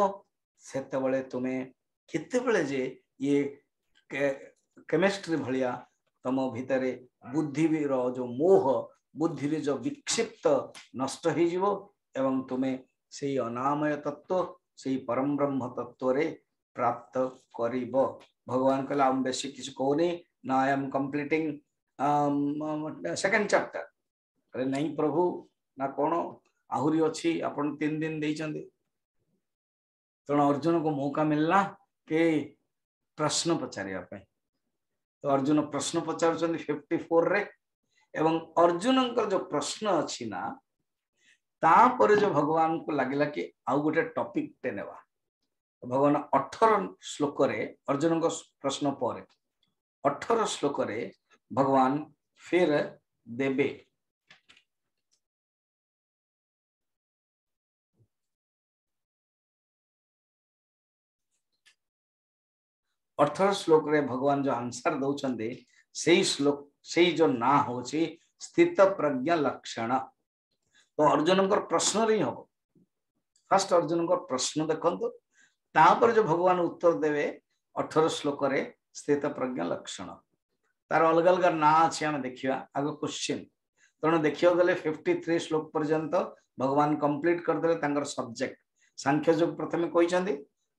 सेतेबेले तुम्हें केतेबेले जे ये केमिस्ट्री भलिया तम भितरे बुद्धि रो जो मोह बुद्धि रे जो विक्षिप्त नष्ट हो जिवो एवं तुम्हें से अनामय तत्व से परम ब्रह्म तत्व रे प्राप्त करिवो भगवान कहला हम बेसी किछ कहनी ना I am completing second chapter अरे नहीं प्रभु ना कौन आहुरी अच्छी अपन 3 दिन देइचंदी तेणु अर्जुन को मौका मिलला कि प्रश्न पचारिया तो अर्जुन प्रश्न पचार 54 रे एवं अर्जुन जो प्रश्न अच्छी ना तापर जो भगवान को लगिला कि आउ गोटे टॉपिक टे नेवा भगवान 18 श्लोक रे अर्जुन को प्रश्न पर 18 श्लोक रे भगवान फिर देवे 18 श्लोक रे भगवान जो आंसर दौचंदे सेही श्लोक सेही जो ना होची स्थित प्रज्ञा लक्षण। तो अर्जुन को प्रश्न रे हो फर्स्ट अर्जुन को प्रश्न देखंतो तापर जो भगवान उत्तर देवे 18 श्लोक रे स्थित प्रज्ञा लक्षण तार अलग अलग ना अछि हम देखिया आगो क्वेश्चन तण देखियो गले 53 श्लोक पर्यंत भगवान कंप्लीट कर देले तांगर सब्जेक्ट। सांख्य योग प्रथमे कहि छथि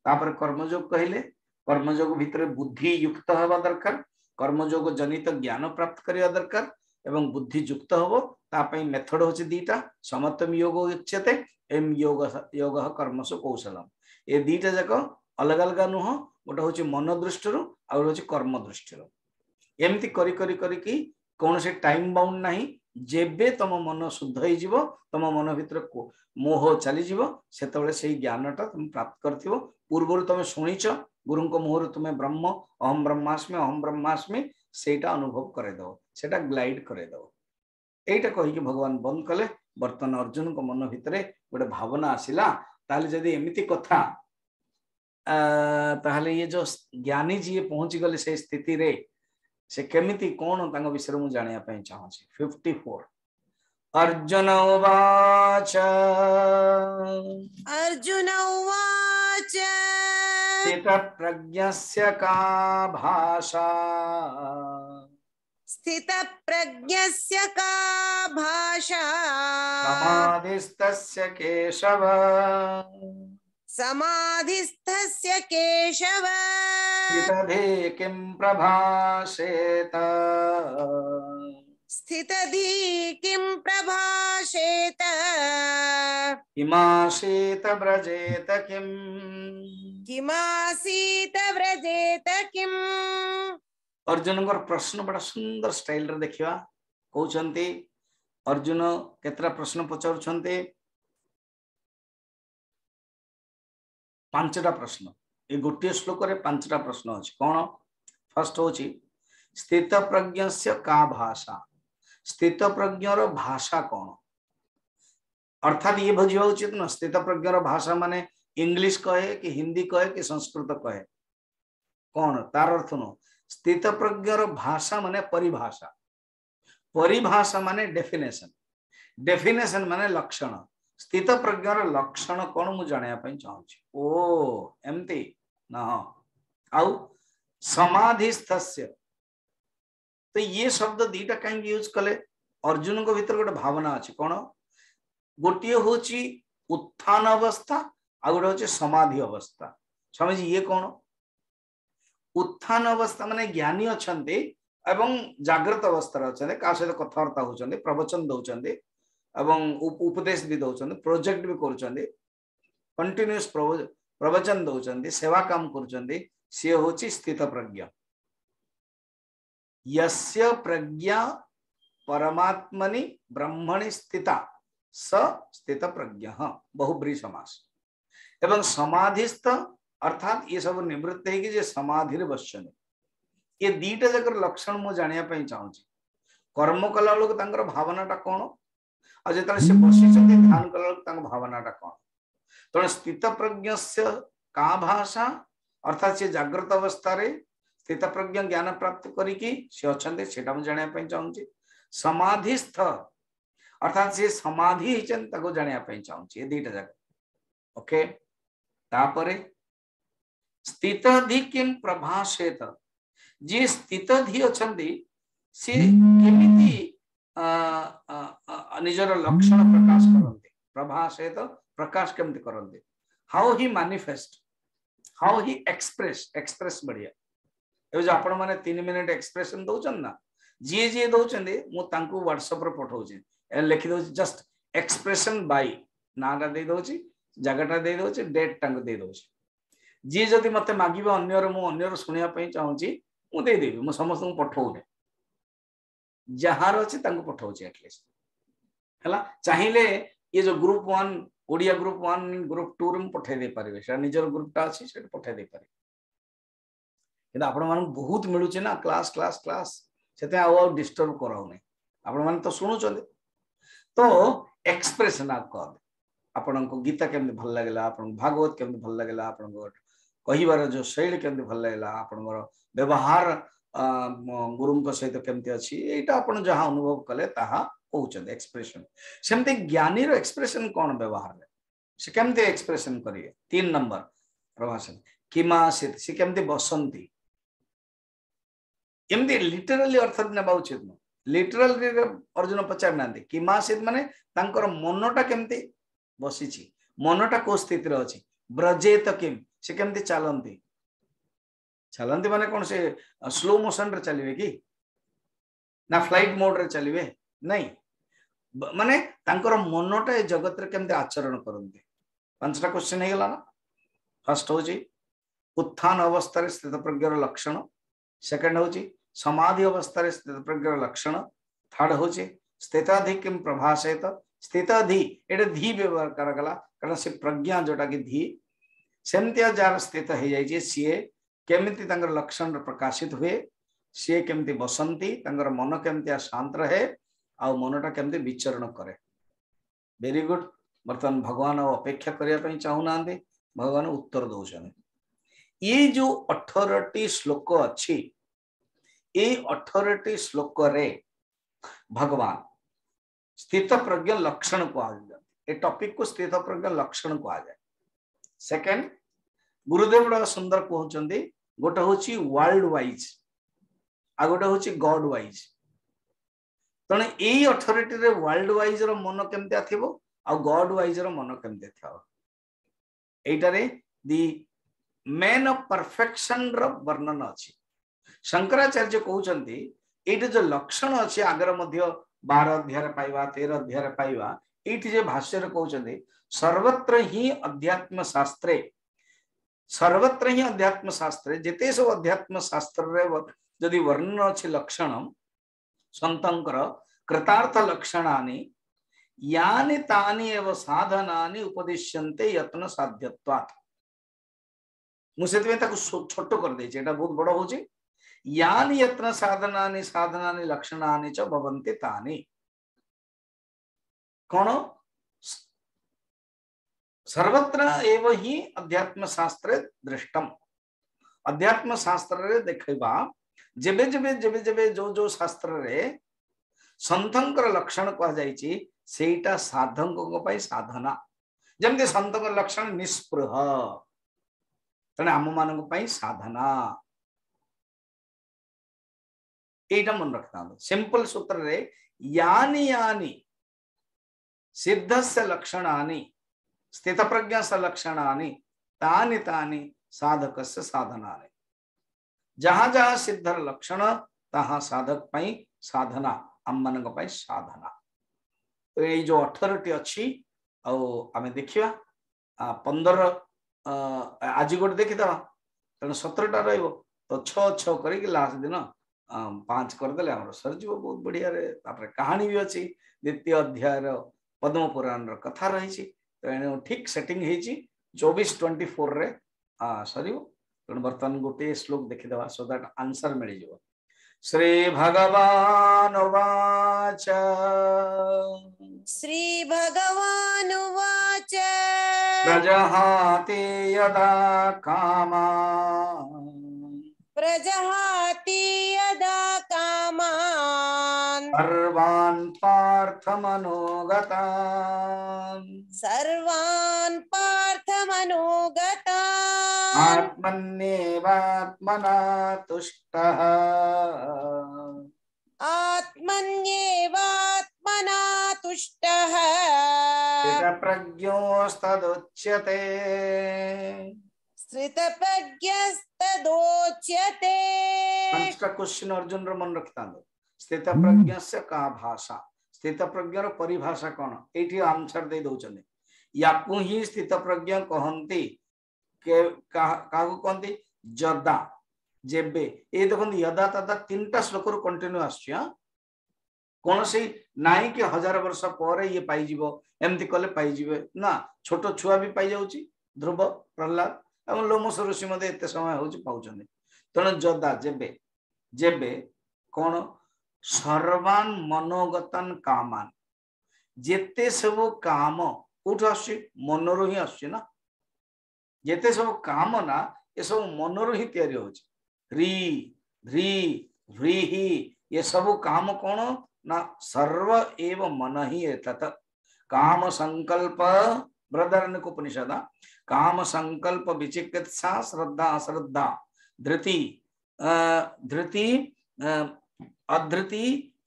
तापर कर्मयोग कहिले कर्मयोग भितर बुद्धि युक्त हवा दरकार कर्मयोग जनित ज्ञान प्राप्त करिया दरकार एवं बुद्धि युक्त हबो तापई मेथड होछि दीटा समत्वम योग उच्यते एम योग योग कर्मसु कौशलम ए दीटा जाक अलग अलग नुह गोटे होछि मन दृष्टिरु आ होछि कर्म दृष्टिरु एमती करी करी करी कि कौन से टाइम बाउंड नहीं जेबे तम मन शुद्ध हो जीवो तम मन भीतर मोह चली जीवो सेतबेले सेही ज्ञानटा तुम प्राप्त करथिबो पूर्वरु तुम सुनिच गुरुं को मोहर तुम ब्रह्म अहम ब्रह्मास्मि सेटा अनुभव करे दो सेटा ग्लाइड करे दो एटा कहि कि भगवान बंद कले। वर्तमान अर्जुन को मन भीतर गोटे भावना आसिला ताले जदी एमिति कथा ताहले ये जो ज्ञानी जी पहुंची गले से स्थिति रे से केमिति कोन तांग विषय मु जानिया पई चाहू छी। 54 अर्जुन उवाच स्थित प्रज्ञस्य का भाषा समाधिस्तस्य केशव स्थितधि किं प्रभाषेत किमासीत व्रजेत किम्। अर्जुन को प्रश्न बड़ा सुंदर स्टाइल रे देखिवा कहउछंती अर्जुन केतरा प्रश्न पचारुछंती 5टा प्रश्न ए गोटे श्लोक रे 5टा प्रश्न अछि कोन फर्स्ट होछि स्थित प्रज्ञस्य का भाषा स्थित प्रज्ञर भाषा कोन अर्थात ये बुझिबा उचित न स्थित प्रज्ञर भाषा माने इंग्लिश कहे कि हिंदी कहे कि संस्कृत कहे कोन तार अर्थ न स्थित प्रज्ञर भाषा माने परिभाषा परिभाषा माने डेफिनेशन डेफिनेशन माने लक्षण स्थित प्रज्ञर लक्षण कोन मु जानिया पई चाहू छी। ओ एमती ना आउ समाधिस्थस्य तो ये शब्द दीटा कहीं यूज कले अर्जुन को भीतर गोटे भावना अछि कोन गोटे होची उत्थान अवस्था आ गोटे होची समाधि अवस्था समझ ये कोन उत्थान अवस्था माने ज्ञानी अछंती एवं जागृत अवस्था अछंती का सहित कथावार्ता होचंती प्रवचन दउचंती एवं उपदेश भी दउचंती प्रोजेक्ट भी करूचंती कंटीन्यूअस प्रवचन दउचंती सेवा काम करूचंती से होची स्थित प्रज्ञा यस्य प्रज्ञा परमात्मनि ब्रह्मणि स्थिता स स्थित प्रज्ञः बहुब्री समास एवं समाधिस्थ अर्थात ये सब निवृत्त है कि जे समाधि रे बसछन ये दीटा जकर लक्षण मु जानिया पई चाहू छी। कर्म कला लोक तांकर भावनाटा कोन आ जेतले से बसिछथि ध्यान कला लोक तांकर भावनाटा कोन तो स्थित प्रज्ञस्य का भाषा अर्थात से जागृत अवस्था रे स्थित प्रज्ञ ज्ञान प्राप्त करिकी से अछंते सेटा मु जानिया पई चाहू छी। समाधिस्थ अर्थात से समाधि हिचन ताको जानिया पई चाहू छी। ये दीटा जक ओके तापरे स्थितधि किम प्रभाषेत जे स्थितधि अछंती से केमिति निजर लक्षण प्रकाश करते प्रभाषेत प्रकाश केमिति करते how he manifest how he express बढ़िया ए जो आपण माने 3 मिनिट एक्सप्रेशन दउचन ना जे जे दउचंदे मु तांको व्हाट्सएप रे पठाउची ए लिखि दउची जस्ट एक्सप्रेशन बाय नाटा दे दउची जगटा दे दउची डेट टांग दे दउची जी जदि मते मागिबो अन्यर मु अन्यर सुनिया पई चाहूची मु दे देबी मु समस्त को पठाउने जहार अछि तांको पठाउची एटलीस्ट हला चाहिले ये जो ग्रुप 1 ओडिया ग्रुप 1 ग्रुप 2 रे पठे दे पारे से निजर ग्रुपटा अछि से पठे दे पारे किंतु आपण मान बहुत मिलु छै ना क्लास क्लास क्लास सेते आ डिस्टर्ब कराउ नै आपण मान तो सुनु चंदे तो एक्सप्रेशन आ कर आपण को गीता केमते भल लागला आपण भागवत केमते भल लागला आपण को कहिबार जो शैली केमते भल लागला आपण व्यवहार गुरु को सहित केमते अछि एटा आपण जहां अनुभव कले ताहा कहउछन एक्सप्रेशन सेमते ज्ञानी रो एक्सप्रेशन कोन व्यवहार से केमते एक्सप्रेशन करिए 3 नंबर प्रभाषण किमासित से केमते बसंती एमती लिटरली अर्थ नेबा उचित न लिटरली अर्जुन पचार नांदी किमासित माने तांकर मनटा केमते बसिछि मनटा को स्थिति रे अछि ब्रजेत किम से केमते चलंती चलंती माने कोन से स्लो मोशन रे चलिबे की ना फ्लाइट मोड रे चलिबे नहीं माने तांकर मनटा ए जगत रे केमते आचरण करंती पांचटा क्वेश्चन हे गेला ना फर्स्ट होची उत्थान अवस्था रे स्थित प्रज्ञर लक्षण सेकंड होची समाधि अवस्था रे स्थित प्रज्ञर लक्षण थर्ड होची स्थिताधि किम प्रभाषेत स्थिताधि एटे धी व्यवहार करगला कारण से प्रज्ञा जोटा की धी सेमतिया जार स्थित हे जाय जे सीए केमिति तांगर लक्षण प्रकाशित हुए सीए केमिति बसंती तांगर मन केमिति शांत रहे आ मनटा केमिति विचरण करे वेरी गुड बर्तमान भगवान अपेक्षा करिया पई चाहू नांदे भगवान उत्तर दउछन ये जो 18टी श्लोक अच्छी ये 18टी श्लोक रे भगवान स्थित प्रज्ञ लक्षण को ए टॉपिक को स्थित प्रज्ञ लक्षण को आ जाए सेकंड गुरुदेव बड़ा सुंदर कहउचंदी गोटे होची वर्ल्ड वाइज आ गोटे होची गॉड वाइज तने एई 18टी रे वर्ल्ड वाइज रो मन केमते आथिबो आ गॉड वाइज रो मन केमते थाओ एटा रे दी मैन ऑफ परफेक्शन रो वर्णन अछि शंकराचार्य कहउचंदी एटा जो लक्षण अछि आगर मध्य 12 अध्याय पाइबा 13 अध्याय पाइबा एठी जे भाष्य रे कहउचंदी सर्वत्र ही अध्यात्म शास्त्रे जेते सब अध्यात्म शास्त्र रे जदि वर्णन अछि लक्षण संतंकर कृतार्थ लक्षणानि यानि तानि एव साधनानि उपदिश्यन्ते यत्न साध्यत्वात् मुसेतमे ताको छोटो कर दे एटा बहुत बड़ होची यानि यत्न साधनानि लक्षणानि च भवन्ति तानि कोन सर्वत्र एव ही अध्यात्म शास्त्रे दृष्टम अध्यात्म शास्त्र रे देखैबा जेबे जेबे जेबे जेबे जो जो शास्त्र रे संतंकर लक्षण कह जायछि सेटा साधक पई साधना जेमते संतंकर लक्षण निस्पृह तने आम मानक पई साधना एटा मन रखता सिंपल सूत्र रे यानि यानि सिद्धस्य लक्षणानि स्थित प्रज्ञस्य लक्षणानि तानि तानि साधकस्य साधनानि जहां जहां सिद्ध लक्षण तहां साधक पई साधना आम मानक पई साधना तो ये जो 18टी अच्छी आम देखा 15 आज गोटे देखीद तेना 17टा रो तो 6 कर लास्ट दिन 5 करदे सरजी बहुत बढ़िया रे कहानी भी अच्छी द्वितीय अध्याय पद्म पुराण कथा रही तो ठीक सेटिंग होती 24-24 रे सर तेणु बर्तमान गोटे श्लोक देखीद सो दैट आंसर मिल जाव श्री भगवान उवाच श्री भगवान उवाच प्रजहाति यदा कामान् प्रजहाति यदा कामान् सर्वान् पार्थमनोगतान् आत्मन्येवात्मना तुष्टः आत्मन्येवात्मना तुष्टः स्थितप्रज्ञोस्तदुच्यते स्थितप्रज्ञस्तदोच्यते। पांचटा क्वेश्चन अर्जुन रो मन रखता स्थित प्रज्ञस्य का भाषा स्थित प्रज्ञर परिभाषा कौन एठी आंसर दे दउचने याकु ही स्थित प्रज्ञ कहंती के कागु कहंती जदा जेबे ए देखन यदा तदा तीनटा श्लोक रो कंटिन्यू आछिया कौन से नाई कि 1000 वर्ष पर ये पाई जीवो एमती कले पाई जीवे ना छोट छुआ भी पाई जाउची ध्रुव प्रहलाद एवं लोमस ऋषि मते एते समय होची पाउचने तने जदा जेबे जेबे कौन सर्वान मनोगतन कामान जेते सब काम उठ आसी मनरो ही आसी ना जेते सब काम ना ये सब मनरो ही तैयारी होची ह्री ध्री व्रीहि ये सब काम कौन ना सर्व एव मन ही एतत् काम संकल्प बृहदारण्यक उपनिषद काम संकल्प विचिकित्सा श्रद्धा अश्रद्धा धृति धृति अधृति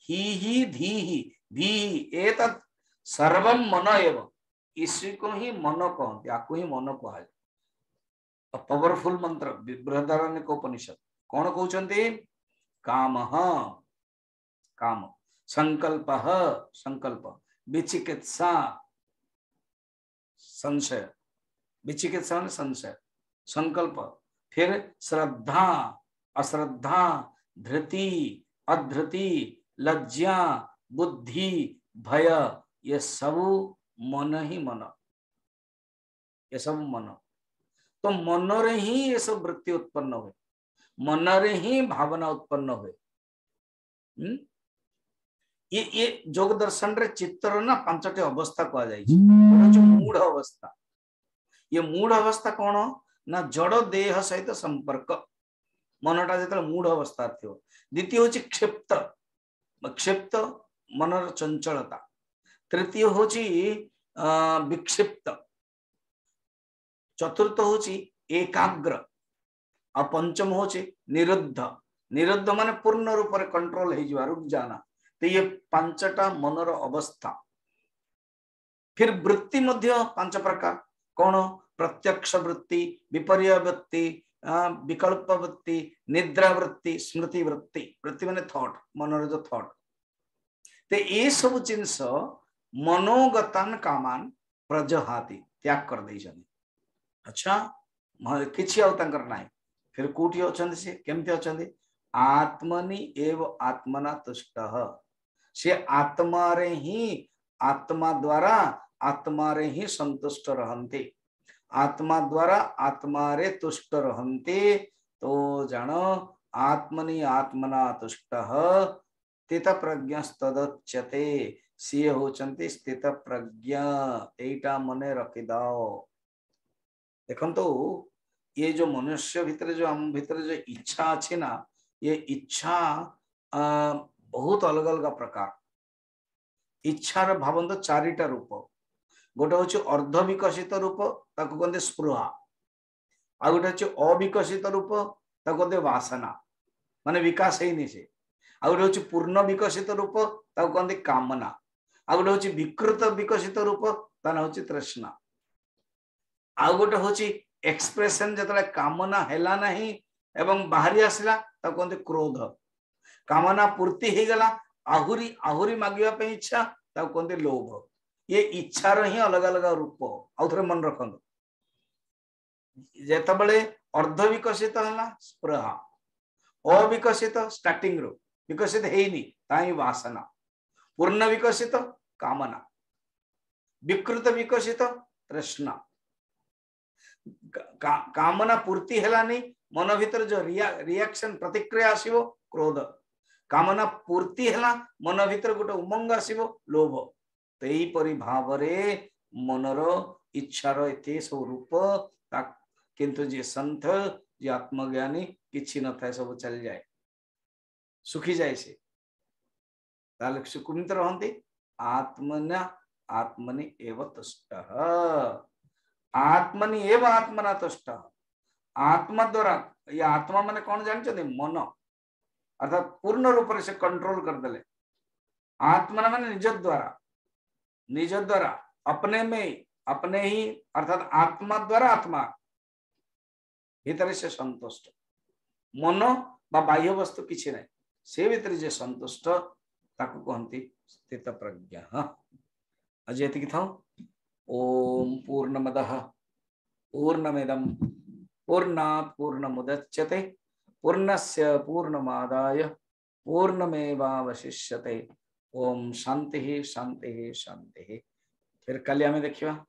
ही धीहि धीहि एतत् सर्वम मन एव इसी को ही मन कहते आपको ही मन कहा पावरफुल मंत्र बृहदारण्यक उपनिषद कौन कहते काम काम संकल्प संकल्प विचिकित्सा संशय विचिकित्सा ने संशय संकल्प फिर श्रद्धा अश्रद्धा धृति अधृति लज्जा बुद्धि भय ये सब मन ही मन ये सब मन तो मन रे ही ये सब वृत्ति उत्पन्न हुए मन रे ही भावना उत्पन्न हुए ये जोग दर्शन रे चित्तर ना पांचटी अवस्था कहा जाय जो मूढ़ अवस्था ये मूढ़ अवस्था कौन ना जड़ देह सहित संपर्क मनटा जो मूढ़ अवस्था थी द्वितीय हूँ क्षिप्त क्षिप्त मनर चंचलता तृतीय हूँ विक्षिप्त चतुर्थ हूँ एकाग्र और पंचम हूँ निरुद्ध निरुद्ध माने पूर्ण रूप से कंट्रोल हो रुक जाना तो ये पांचटा मनर अवस्था फिर वृत्ति मध्य पांच प्रकार कौन प्रत्यक्ष वृत्ति विपर्य वृत्ति विकल्प वृत्ति निद्रा वृत्ति स्मृति वृत्ति वृत्ति माने थॉट मनर जो थॉट तो ये सब जिनस मनोगतान कामान प्रजहाति त्याग कर दे अच्छा किछि आउ तंकर नाही फिर कोठी अछंदी से केमते अछंदी आत्मनि एव आत्मना तुष्टः से आत्मा रे ही आत्मा द्वारा आत्मा रे ही संतुष्ट रहन्ते आत्मा द्वारा आत्मा रे तुष्ट रहन्ते तो जानो आत्मनि आत्मना तुष्टः स्थित प्रज्ञस्तदच्यते सी होचंती स्थित प्रज्ञा एटा मने रखि दाओ देखंतो ये जो मनुष्य भितर जो हम भितर जो इच्छा अच्छी ना ये इच्छा बहुत अलग अलग प्रकार इच्छार भावंत चारिटा रूप गोटे हूँ अर्ध विकसित रूप ताको कहते स्पृहा आ गोटे हूँ अविकसित रूप ताको कहते वासना माने विकास है से आ गोटे हूँ पूर्ण विकसित रूप ताको कहते कामना आ गोटे हूँ विकृत विकसित रूप ता हूँ तृष्णा आ गोटे हूँ एक्सप्रेशन जो कामना हैला नहीं एवं बाहरी आसला ताको कहते क्रोध कामना पूर्ति हो गला आहुरी आहुरी मागिबा पे इच्छा ताको कहते लोभ ये इच्छार ही अलग अलग रूप आउ थे मन रखु जेतबले अर्ध विकसित है स्पृहा अविकसित स्टार्टिंग रो विकसित है ताई वासना पूर्ण विकसित कामना विकृत विकसित तृष्णा कामना पूर्ति है नहीं मन भीतर जो रिएक्शन प्रतिक्रिया आसीबो क्रोध कामना पूर्ति है मन भीतर गोटे उमंग आसीबो लोभ तो यहीपरि भाव मनर इच्छार एते सब रूप किंतु जे संत जे आत्मज्ञानी किछि न थाए सब चल जाए सुखी जाए से ताले सुकुमित रहंती आत्मना आत्मनि एव तुष्टः आत्मनि एव आत्मना तुष्टः आत्मा द्वारा ये आत्मा माने कौन जानते मन अर्थात पूर्ण रूप से कंट्रोल कर देले आत्मा माने निज द्वारा अपने में अपने ही अर्थात आत्मा द्वारा आत्मा भीतर से संतुष्ट मन बा बाह्य वस्तु किसी नहीं से भीतर जे संतुष्ट ताकू कहती स्थित प्रज्ञा आज ये था ओम पूर्णमदः पूर्णमिदं पूर्णात् पूर्णमुदच्यते पूर्णस्य पूर्णमादाय पूर्णमेवावशिष्यते ओम शांति शांति शांति। फिर कल आम देखा।